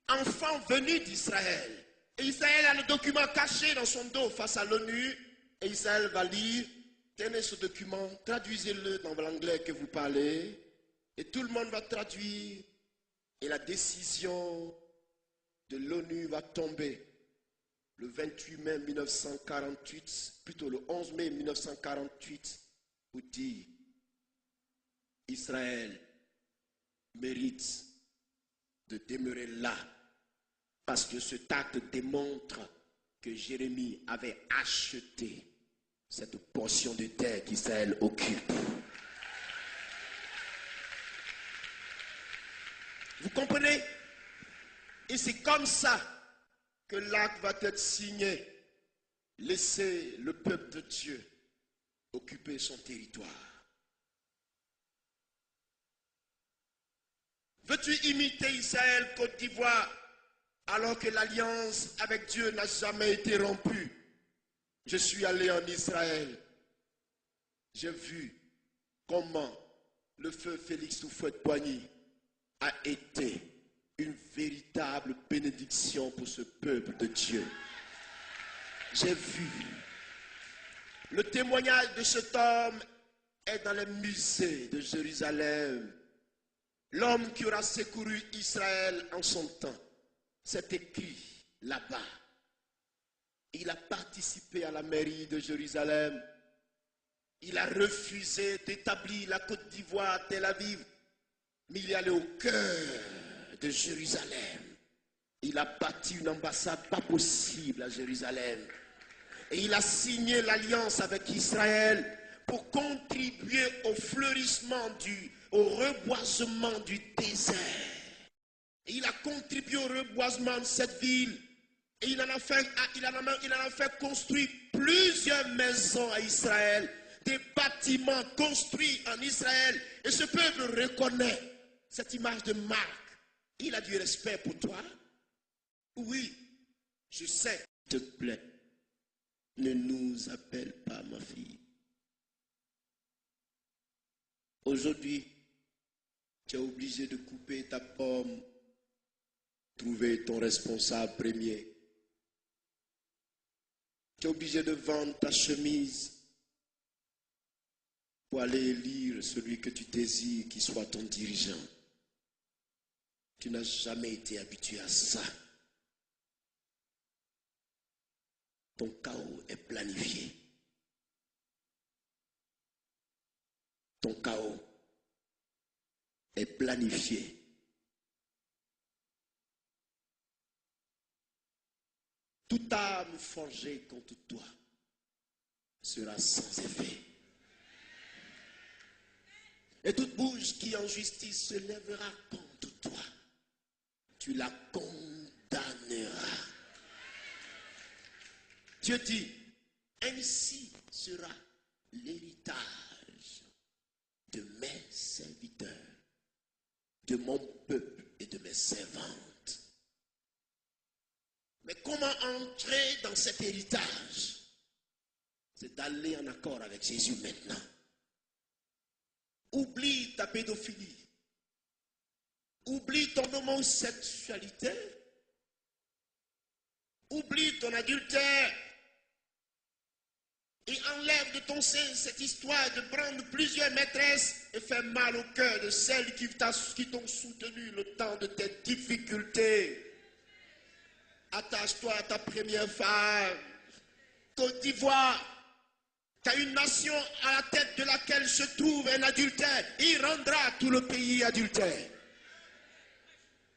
Enfant venu d'Israël. Et Israël a le document caché dans son dos face à l'ONU. Et Israël va lire, tenez ce document, traduisez-le dans l'anglais que vous parlez. Et tout le monde va traduire. Et la décision de l'ONU va tomber. Le 28 mai 1948, plutôt le 11 mai 1948, pour dire Israël mérite de demeurer là parce que cet acte démontre que Jérémie avait acheté cette portion de terre qu'Israël occupe. Vous comprenez? Et c'est comme ça que l'acte va être signé. Laissez le peuple de Dieu occuper son territoire. Veux-tu imiter Israël, Côte d'Ivoire, alors que l'alliance avec Dieu n'a jamais été rompue? Je suis allé en Israël. J'ai vu comment le feu Félix Houphouët-Boigny a été une véritable bénédiction pour ce peuple de Dieu. J'ai vu. Le témoignage de cet homme est dans les musées de Jérusalem. L'homme qui aura secouru Israël en son temps, c'est écrit là-bas. Il a participé à la mairie de Jérusalem. Il a refusé d'établir la Côte d'Ivoire à Tel Aviv. Mais il est allé au cœur de Jérusalem. Il a bâti une ambassade pas possible à Jérusalem. Et il a signé l'alliance avec Israël pour contribuer au fleurissement, au reboisement du désert. Et il a contribué au reboisement de cette ville. Et il en a fait construire plusieurs maisons à Israël, des bâtiments construits en Israël. Et ce peuple reconnaît cette image de marque. Il a du respect pour toi. Oui, je sais. S'il te plaît, ne nous appelle pas ma fille. Aujourd'hui, tu es obligé de couper ta pomme, trouver ton responsable premier. Tu es obligé de vendre ta chemise pour aller élire celui que tu désires qui soit ton dirigeant. Tu n'as jamais été habitué à ça. Ton chaos est planifié. Ton chaos est planifié. Toute arme forgée contre toi sera sans effet. Et toute bouche qui en justice se lèvera contre toi, tu la condamneras. Dieu dit, ainsi sera l'héritage de mes serviteurs, de mon peuple et de mes servantes. Mais comment entrer dans cet héritage? C'est d'aller en accord avec Jésus maintenant. Oublie ta pédophilie. Oublie ton homosexualité. Oublie ton adultère. Et enlève de ton sein cette histoire de prendre plusieurs maîtresses et faire mal au cœur de celles qui t'ont soutenu le temps de tes difficultés. Attache-toi à ta première femme. Côte d'Ivoire, tu as une nation à la tête de laquelle se trouve un adultère. Il rendra tout le pays adultère.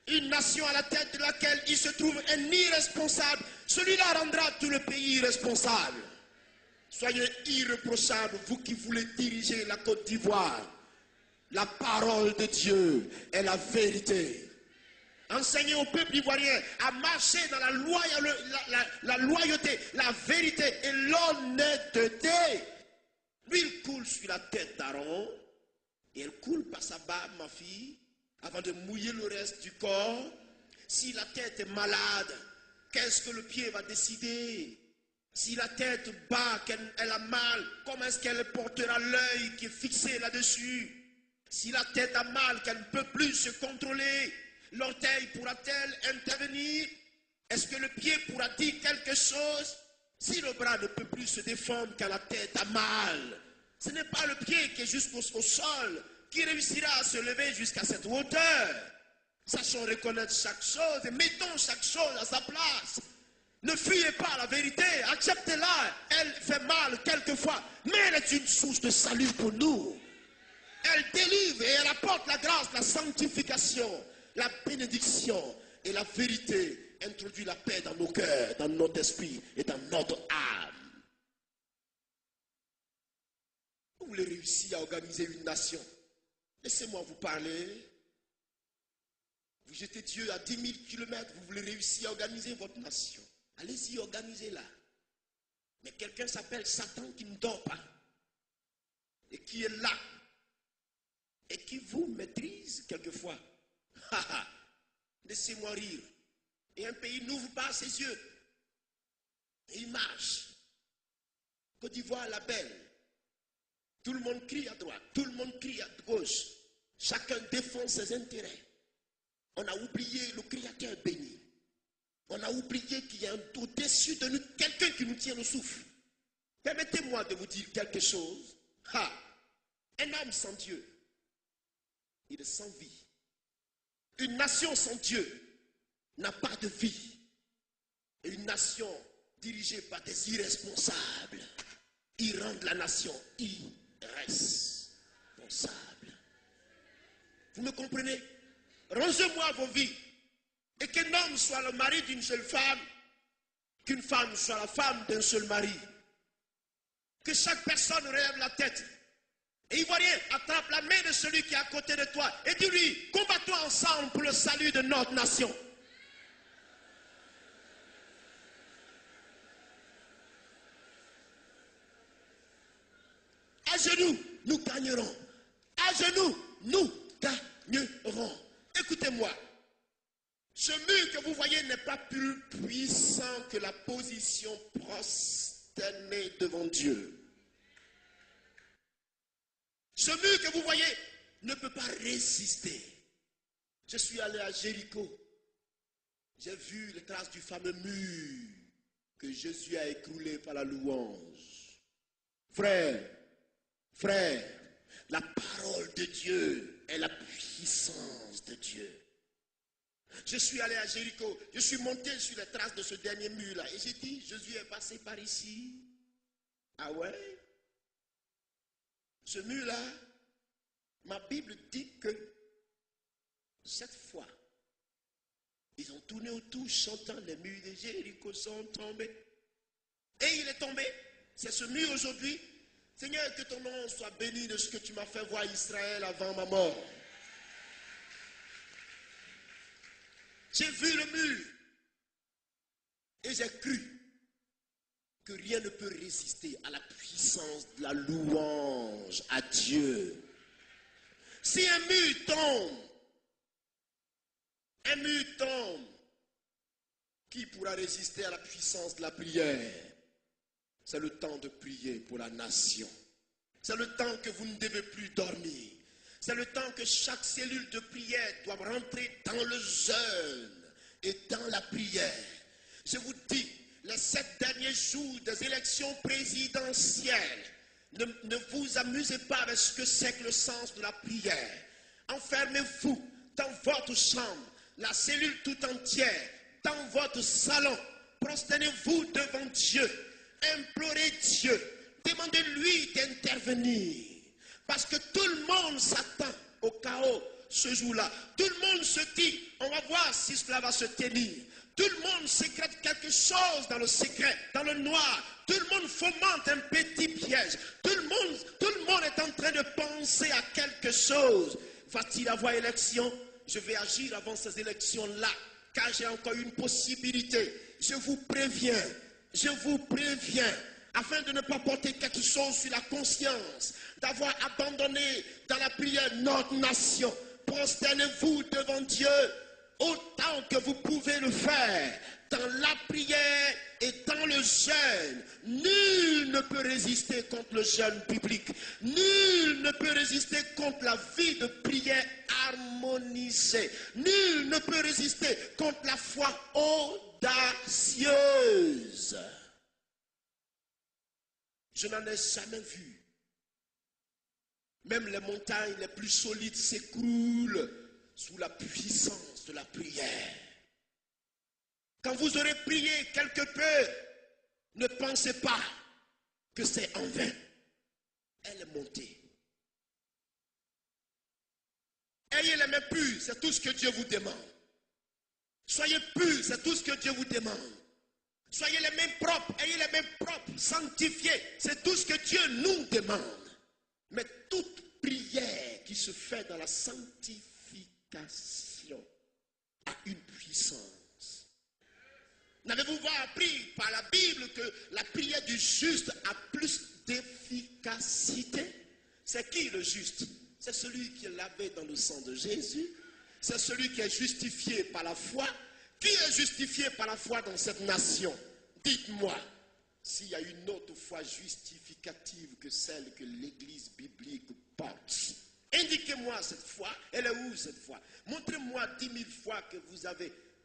Une nation à la tête de laquelle il se trouve un irresponsable. Celui-là rendra tout le pays irresponsable. Soyez irréprochables, vous qui voulez diriger la Côte d'Ivoire. La parole de Dieu est la vérité. enseigner au peuple ivoirien à marcher dans la loyauté, la vérité et l'honnêteté. L'huile coule sur la tête d'Aaron et elle coule par sa barbe, ma fille, avant de mouiller le reste du corps. Si la tête est malade, qu'est-ce que le pied va décider? Si la tête bat, qu'elle a mal, comment est-ce qu'elle portera l'œil qui est fixé là-dessus? Si la tête a mal, qu'elle ne peut plus se contrôler, l'orteil pourra-t-elle intervenir? Est-ce que le pied pourra dire quelque chose? Si le bras ne peut plus se défendre car la tête a mal, ce n'est pas le pied qui est jusqu'au sol qui réussira à se lever jusqu'à cette hauteur. Sachons reconnaître chaque chose et mettons chaque chose à sa place. Ne fuyez pas la vérité, acceptez-la. Elle fait mal quelquefois, mais elle est une source de salut pour nous. Elle délivre et elle apporte la grâce, la sanctification, la bénédiction et la vérité. Introduit la paix dans nos cœurs, dans notre esprit et dans notre âme. Vous voulez réussir à organiser une nation? Laissez-moi vous parler. Vous jetez Dieu à 10 000 kilomètres, vous voulez réussir à organiser votre nation. Allez-y, organisez-la. Mais quelqu'un s'appelle Satan qui ne dort pas. Et qui est là. Et qui vous maîtrise quelquefois. Laissez-moi rire. Et un pays n'ouvre pas ses yeux. Et il marche. Côte d'Ivoire, la belle. Tout le monde crie à droite, tout le monde crie à gauche. Chacun défend ses intérêts. On a oublié le Créateur béni. On a oublié qu'il y a au-dessus de nous quelqu'un qui nous tient le souffle. Permettez-moi de vous dire quelque chose. Un homme sans Dieu, il est sans vie. Une nation sans Dieu n'a pas de vie. Et une nation dirigée par des irresponsables, ils rendent la nation irresponsable. Vous me comprenez? Rangez-moi vos vies. Et qu'un homme soit le mari d'une seule femme, qu'une femme soit la femme d'un seul mari. Que chaque personne relève la tête. Et Ivoirien, attrape la main de celui qui est à côté de toi et dis-lui, combattons ensemble pour le salut de notre nation. À genoux, nous gagnerons. À genoux, nous gagnerons. Écoutez-moi. Ce mur que vous voyez n'est pas plus puissant que la position prosternée devant Dieu. Ce mur que vous voyez ne peut pas résister. Je suis allé à Jéricho. J'ai vu les traces du fameux mur que Jésus a écroulé par la louange. Frère, la parole de Dieu est la puissance de Dieu. Je suis allé à Jéricho, je suis monté sur les traces de ce dernier mur-là et j'ai dit, Jésus est passé par ici. Ah ouais? Ce mur-là, ma Bible dit que cette fois, ils ont tourné autour chantant, les murs de Jéricho sont tombés. Et il est tombé. C'est ce mur aujourd'hui. Seigneur, que ton nom soit béni de ce que tu m'as fait voir Israël avant ma mort. J'ai vu le mur et j'ai cru que rien ne peut résister à la puissance de la louange à Dieu. Si un mur tombe, qui pourra résister à la puissance de la prière? C'est le temps de prier pour la nation. C'est le temps que vous ne devez plus dormir. C'est le temps que chaque cellule de prière doit rentrer dans le jeûne et dans la prière. Je vous dis, les 7 derniers jours des élections présidentielles, ne vous amusez pas avec ce que c'est que le sens de la prière. Enfermez-vous dans votre chambre, la cellule tout entière, dans votre salon. Prosternez-vous devant Dieu. Implorez Dieu. Demandez-lui d'intervenir. Parce que tout le monde s'attend au chaos ce jour-là. Tout le monde se dit, on va voir si cela va se tenir. Tout le monde sécrète quelque chose dans le secret, dans le noir. Tout le monde fomente un petit piège. Tout le monde est en train de penser à quelque chose. Va-t-il avoir élection? je vais agir avant ces élections-là, car j'ai encore une possibilité. Je vous préviens, afin de ne pas porter quelque chose sur la conscience, d'avoir abandonné dans la prière notre nation. Prosternez-vous devant Dieu autant que vous pouvez le faire, dans la prière et dans le jeûne. Nul ne peut résister contre le jeûne biblique. Nul ne peut résister contre la vie de prière harmonisée. Nul ne peut résister contre la foi audacieuse. Je n'en ai jamais vu. Même les montagnes les plus solides s'écroulent sous la puissance de la prière. Quand vous aurez prié quelque peu, ne pensez pas que c'est en vain. Elle est montée. Ayez les mains pures, c'est tout ce que Dieu vous demande. Soyez purs, c'est tout ce que Dieu vous demande. Soyez les mains propres, ayez les mains propres, sanctifiées, c'est tout ce que Dieu nous demande. Mais toute prière qui se fait dans la sanctification a une puissance. N'avez-vous pas appris par la Bible que la prière du juste a plus d'efficacité? C'est qui le juste? C'est celui qui est lavé dans le sang de Jésus. C'est celui qui est justifié par la foi. Qui est justifié par la foi dans cette nation? Dites-moi s'il y a une autre foi justificative que celle que l'Église biblique porte. Indiquez-moi cette foi. Elle est où cette foi? Montrez-moi 10 000 fois que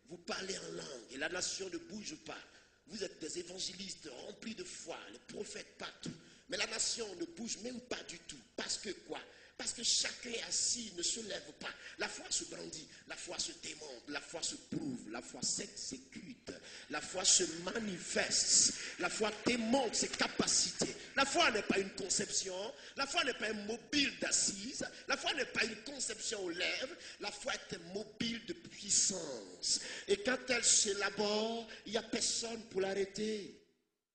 vous parlez en langue et la nation ne bouge pas. Vous êtes des évangélistes remplis de foi, les prophètes partout. Mais la nation ne bouge même pas du tout. Parce que quoi? Parce que chacun assis ne se lève pas. La foi se brandit, la foi se démontre, la foi se prouve, la foi s'exécute, la foi se manifeste, la foi démontre ses capacités. La foi n'est pas une conception, la foi n'est pas un mobile d'assise, la foi n'est pas une conception aux lèvres, la foi est un mobile de puissance. Et quand elle s'élabore, il n'y a personne pour l'arrêter.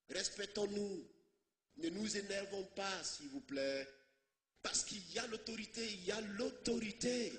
Respectons-nous, ne nous énervons pas s'il vous plaît. Parce qu'il y a l'autorité, il y a l'autorité.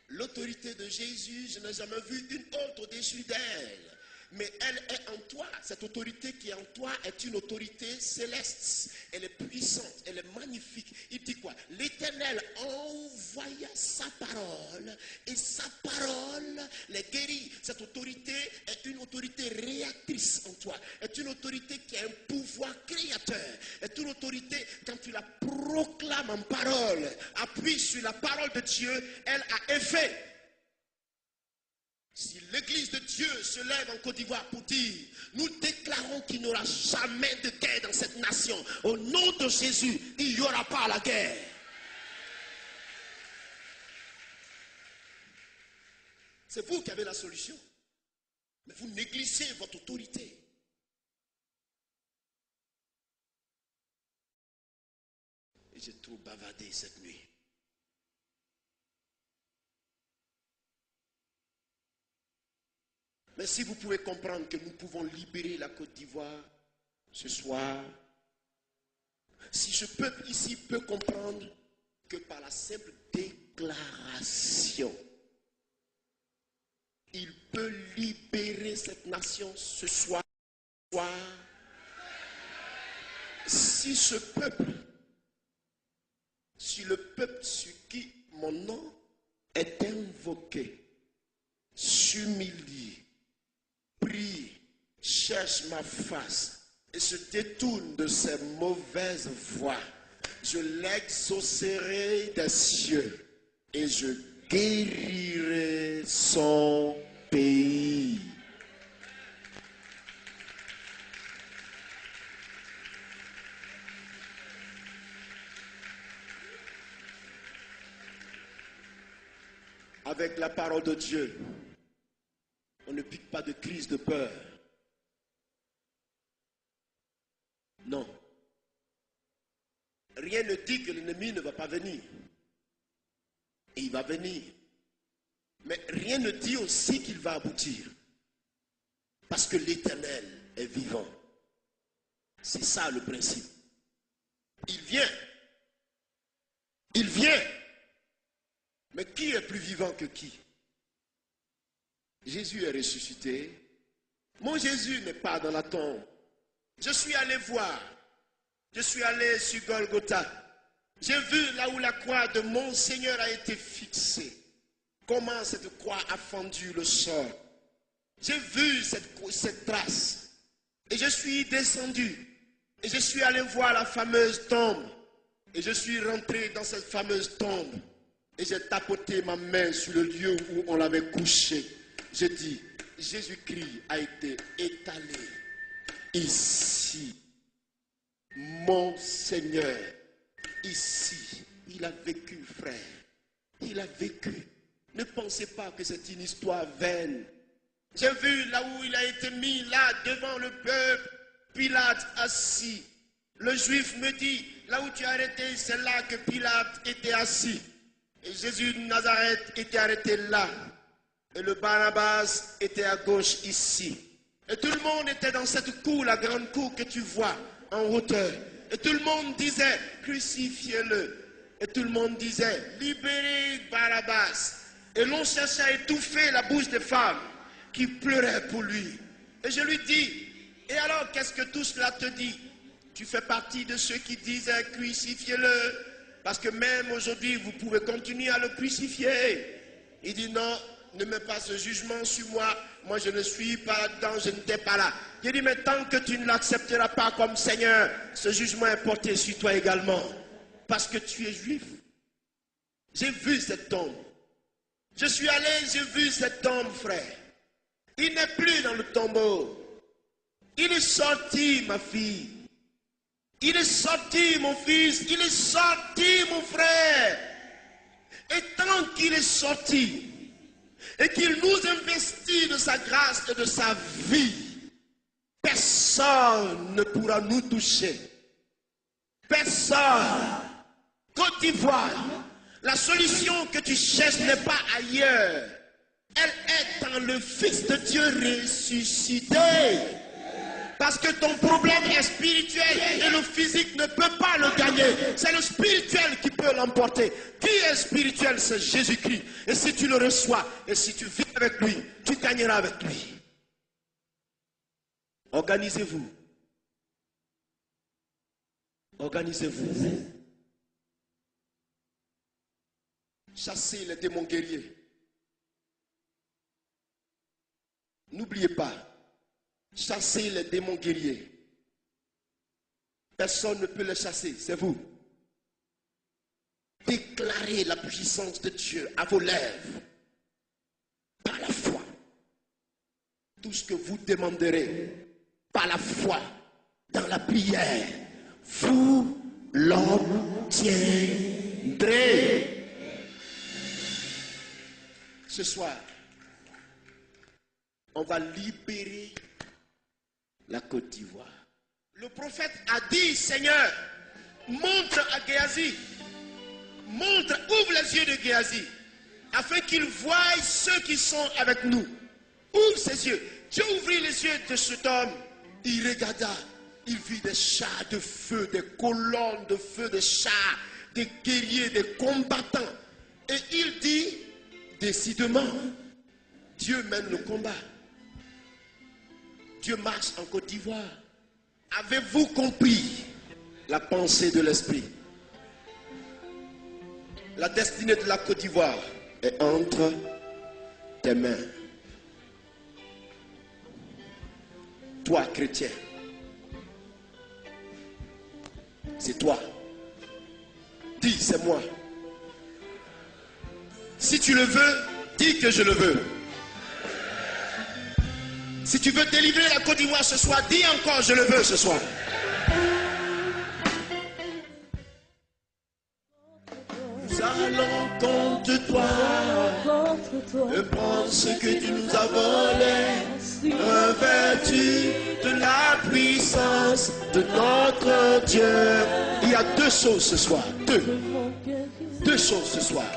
L'autorité de Jésus, je n'ai jamais vu une autre au-dessus d'elle. Mais elle est en toi. Cette autorité qui est en toi est une autorité céleste. Elle est puissante, elle est magnifique. Il dit quoi? L'Éternel envoya sa parole et sa parole les guérit. Cette autorité est une autorité réactrice en toi. Est une autorité qui a un pouvoir créateur. Est une autorité, quand tu la proclames en parole, appuie sur la parole de Dieu, elle a effet. Si l'Église de Dieu se lève en Côte d'Ivoire pour dire, nous déclarons qu'il n'y aura jamais de guerre dans cette nation. Au nom de Jésus, il n'y aura pas la guerre. C'est vous qui avez la solution. Mais vous négligez votre autorité. Et j'ai trop bavardé cette nuit. Mais si vous pouvez comprendre que nous pouvons libérer la Côte d'Ivoire ce soir, si ce peuple ici peut comprendre que par la simple déclaration, il peut libérer cette nation ce soir, si ce peuple, si le peuple sur qui mon nom est invoqué, s'humilie, prie, cherche ma face et se détourne de ses mauvaises voies, je l'exaucerai des cieux et je guérirai son pays. Avec la parole de Dieu, on ne pique pas de crise de peur. Non. Rien ne dit que l'ennemi ne va pas venir. Et il va venir. Mais rien ne dit aussi qu'il va aboutir. Parce que l'Éternel est vivant. C'est ça le principe. Il vient. Il vient. Mais qui est plus vivant que qui? Jésus est ressuscité. Mon Jésus n'est pas dans la tombe. Je suis allé voir. Je suis allé sur Golgotha. J'ai vu là où la croix de mon Seigneur a été fixée. Comment cette croix a fendu le sol. J'ai vu cette trace. Et je suis descendu. Et je suis allé voir la fameuse tombe. Et je suis rentré dans cette fameuse tombe. Et j'ai tapoté ma main sur le lieu où on l'avait couché. J'ai dit, Jésus-Christ a été étalé ici. Mon Seigneur, ici, il a vécu, frère. Il a vécu. Ne pensez pas que c'est une histoire vaine. J'ai vu là où il a été mis, là, devant le peuple, Pilate assis. Le juif me dit, là où tu as arrêté, c'est là que Pilate était assis. Et Jésus de Nazareth était arrêté là. Et le Barabbas était à gauche ici. Et tout le monde était dans cette cour, la grande cour que tu vois en hauteur. Et tout le monde disait, crucifiez-le. Et tout le monde disait, libérez Barabbas. Et l'on cherchait à étouffer la bouche des femmes qui pleuraient pour lui. Et je lui dis, et alors qu'est-ce que tout cela te dit? Tu fais partie de ceux qui disaient, crucifiez-le. Parce que même aujourd'hui, vous pouvez continuer à le crucifier. Il dit non, ne mets pas ce jugement sur moi. Moi, je ne suis pas là-dedans, je n'étais pas là. Il dit, mais tant que tu ne l'accepteras pas comme Seigneur, ce jugement est porté sur toi également. Parce que tu es juif. J'ai vu cette tombe. Je suis allé, j'ai vu cette tombe, frère. Il n'est plus dans le tombeau. Il est sorti, ma fille. Il est sorti, mon fils. Il est sorti, mon frère. Et tant qu'il est sorti, et qu'il nous investit de sa grâce et de sa vie, personne ne pourra nous toucher. Personne. Côte d'Ivoire, la solution que tu cherches n'est pas ailleurs. Elle est dans le Fils de Dieu ressuscité. Parce que ton problème est spirituel et le physique ne peut pas le gagner. C'est le spirituel qui peut l'emporter. Qui est spirituel? C'est Jésus-Christ. Et si tu le reçois et si tu vis avec lui, tu gagneras avec lui. Organisez-vous. Organisez-vous. Chassez les démons guerriers. N'oubliez pas. Chassez les démons guerriers. Personne ne peut les chasser, c'est vous. Déclarez la puissance de Dieu à vos lèvres. Par la foi. Tout ce que vous demanderez, par la foi, dans la prière, vous l'obtiendrez. Ce soir, on va libérer la Côte d'Ivoire. Le prophète a dit, Seigneur, montre à Géasi, ouvre les yeux de Géasi, afin qu'il voie ceux qui sont avec nous. Ouvre ses yeux. Dieu ouvrit les yeux de cet homme. Il regarda, il vit des chars de feu, des colonnes de feu, des chars, des guerriers, des combattants. Et il dit, décidément, Dieu mène le combat. Dieu marche en Côte d'Ivoire. Avez-vous compris la pensée de l'Esprit? La destinée de la Côte d'Ivoire est entre tes mains. Toi, chrétien, c'est toi. Dis, c'est moi. Si tu le veux, dis que je le veux. Si tu veux délivrer la Côte d'Ivoire ce soir, dis encore, je le veux ce soir. Nous allons contre toi, et prendre ce que tu nous as volé, revêtu de la puissance de notre Dieu. Il y a deux choses ce soir, deux choses ce soir.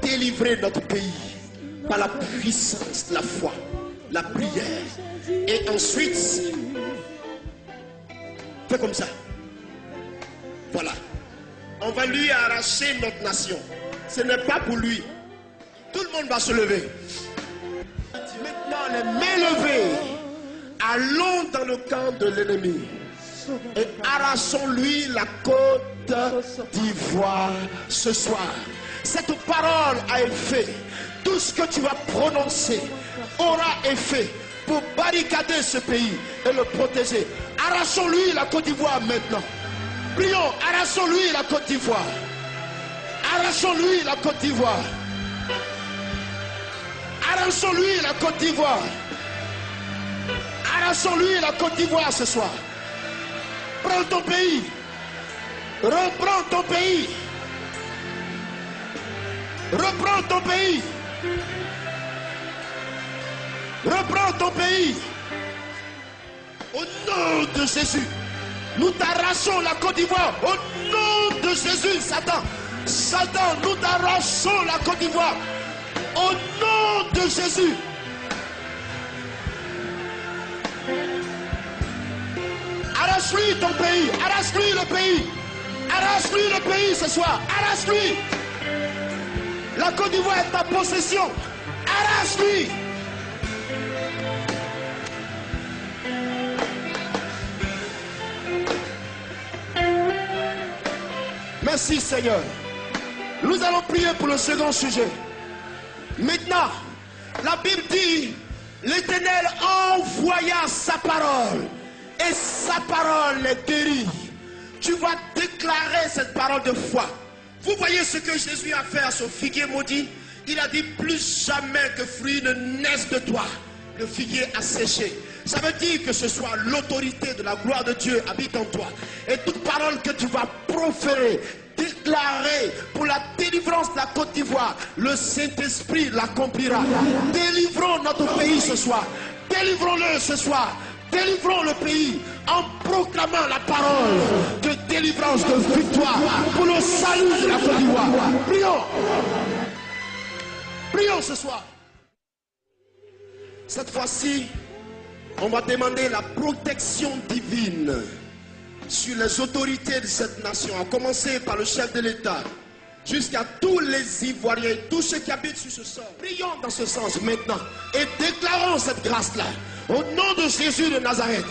Délivrer notre pays par la puissance de la foi. La prière. Et ensuite, fais comme ça. Voilà. On va lui arracher notre nation. Ce n'est pas pour lui. Tout le monde va se lever. les mains levées, allons dans le camp de l'ennemi et arrachons-lui la côte d'Ivoire ce soir. Cette parole a effet. Tout ce que tu vas prononcer aura effet pour barricader ce pays et le protéger. Arrachons-lui la Côte d'Ivoire maintenant. Prions, arrachons-lui la Côte d'Ivoire. Arrachons-lui la Côte d'Ivoire. Arrachons-lui la Côte d'Ivoire. Arrachons-lui la Côte d'Ivoire ce soir. Prends ton pays. Reprends ton pays. Reprends ton pays. Reprends ton pays. Au nom de Jésus, nous t'arrachons la Côte d'Ivoire. Au nom de Jésus, Satan. Satan, nous t'arrachons la Côte d'Ivoire. Au nom de Jésus. Arrache-lui ton pays. Arrache-lui le pays. Arrache-lui le pays ce soir. Arrache-lui. La Côte d'Ivoire est ta possession. Arrache-lui. Merci Seigneur. Nous allons prier pour le second sujet. Maintenant, la Bible dit, l'Éternel envoya sa parole et sa parole les guérit. Tu vas déclarer cette parole de foi. Vous voyez ce que Jésus a fait à son figuier maudit? Il a dit, plus jamais que fruit ne naisse de toi. Le figuier a séché. Ça veut dire que ce soit l'autorité de la gloire de Dieu habite en toi. Et toute parole que tu vas proférer, déclarer pour la délivrance de la Côte d'Ivoire, le Saint-Esprit l'accomplira. Délivrons notre pays ce soir. Délivrons-le ce soir. Délivrons le pays en proclamant la parole de délivrance, de victoire pour le salut de la Côte d'Ivoire. Prions. Prions ce soir. Cette fois-ci, on va demander la protection divine sur les autorités de cette nation, à commencer par le chef de l'État, jusqu'à tous les Ivoiriens, tous ceux qui habitent sur ce sol. Prions dans ce sens maintenant et déclarons cette grâce-là. Au nom de Jésus de Nazareth,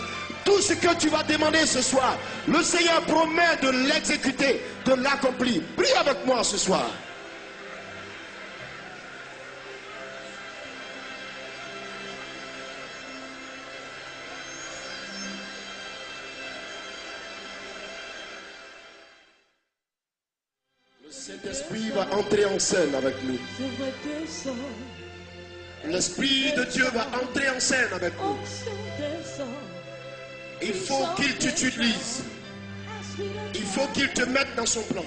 tout ce que tu vas demander ce soir, le Seigneur promet de l'exécuter, de l'accomplir. Prie avec moi ce soir. Le Saint-Esprit va entrer en scène avec nous. L'Esprit de Dieu va entrer en scène avec nous. Il faut qu'il t'utilise. Il faut qu'il te mette dans son plan.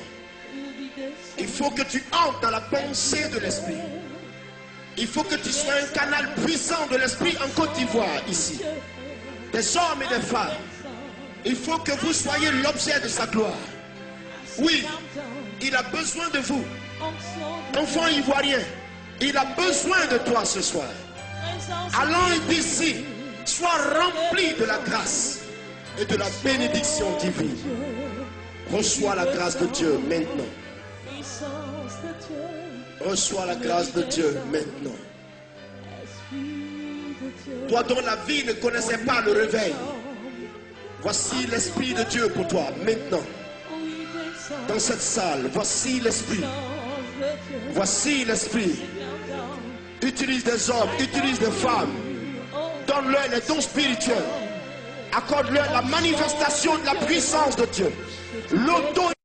Il faut que tu entres dans la pensée de l'Esprit. Il faut que tu sois un canal puissant de l'Esprit en Côte d'Ivoire, ici. Des hommes et des femmes. Il faut que vous soyez l'objet de sa gloire. Oui, il a besoin de vous. Enfants ivoiriens, il a besoin de toi ce soir. Allons d'ici, sois rempli de la grâce et de la bénédiction divine. Reçois la grâce de Dieu maintenant. Reçois la grâce de Dieu maintenant. Toi dont la vie ne connaissait pas le réveil, voici l'Esprit de Dieu pour toi maintenant. Dans cette salle, voici l'Esprit. Voici l'Esprit. Utilise des hommes, utilise des femmes. Donne-leur les dons spirituels. Accorde-leur la manifestation de la puissance de Dieu. L'autorité.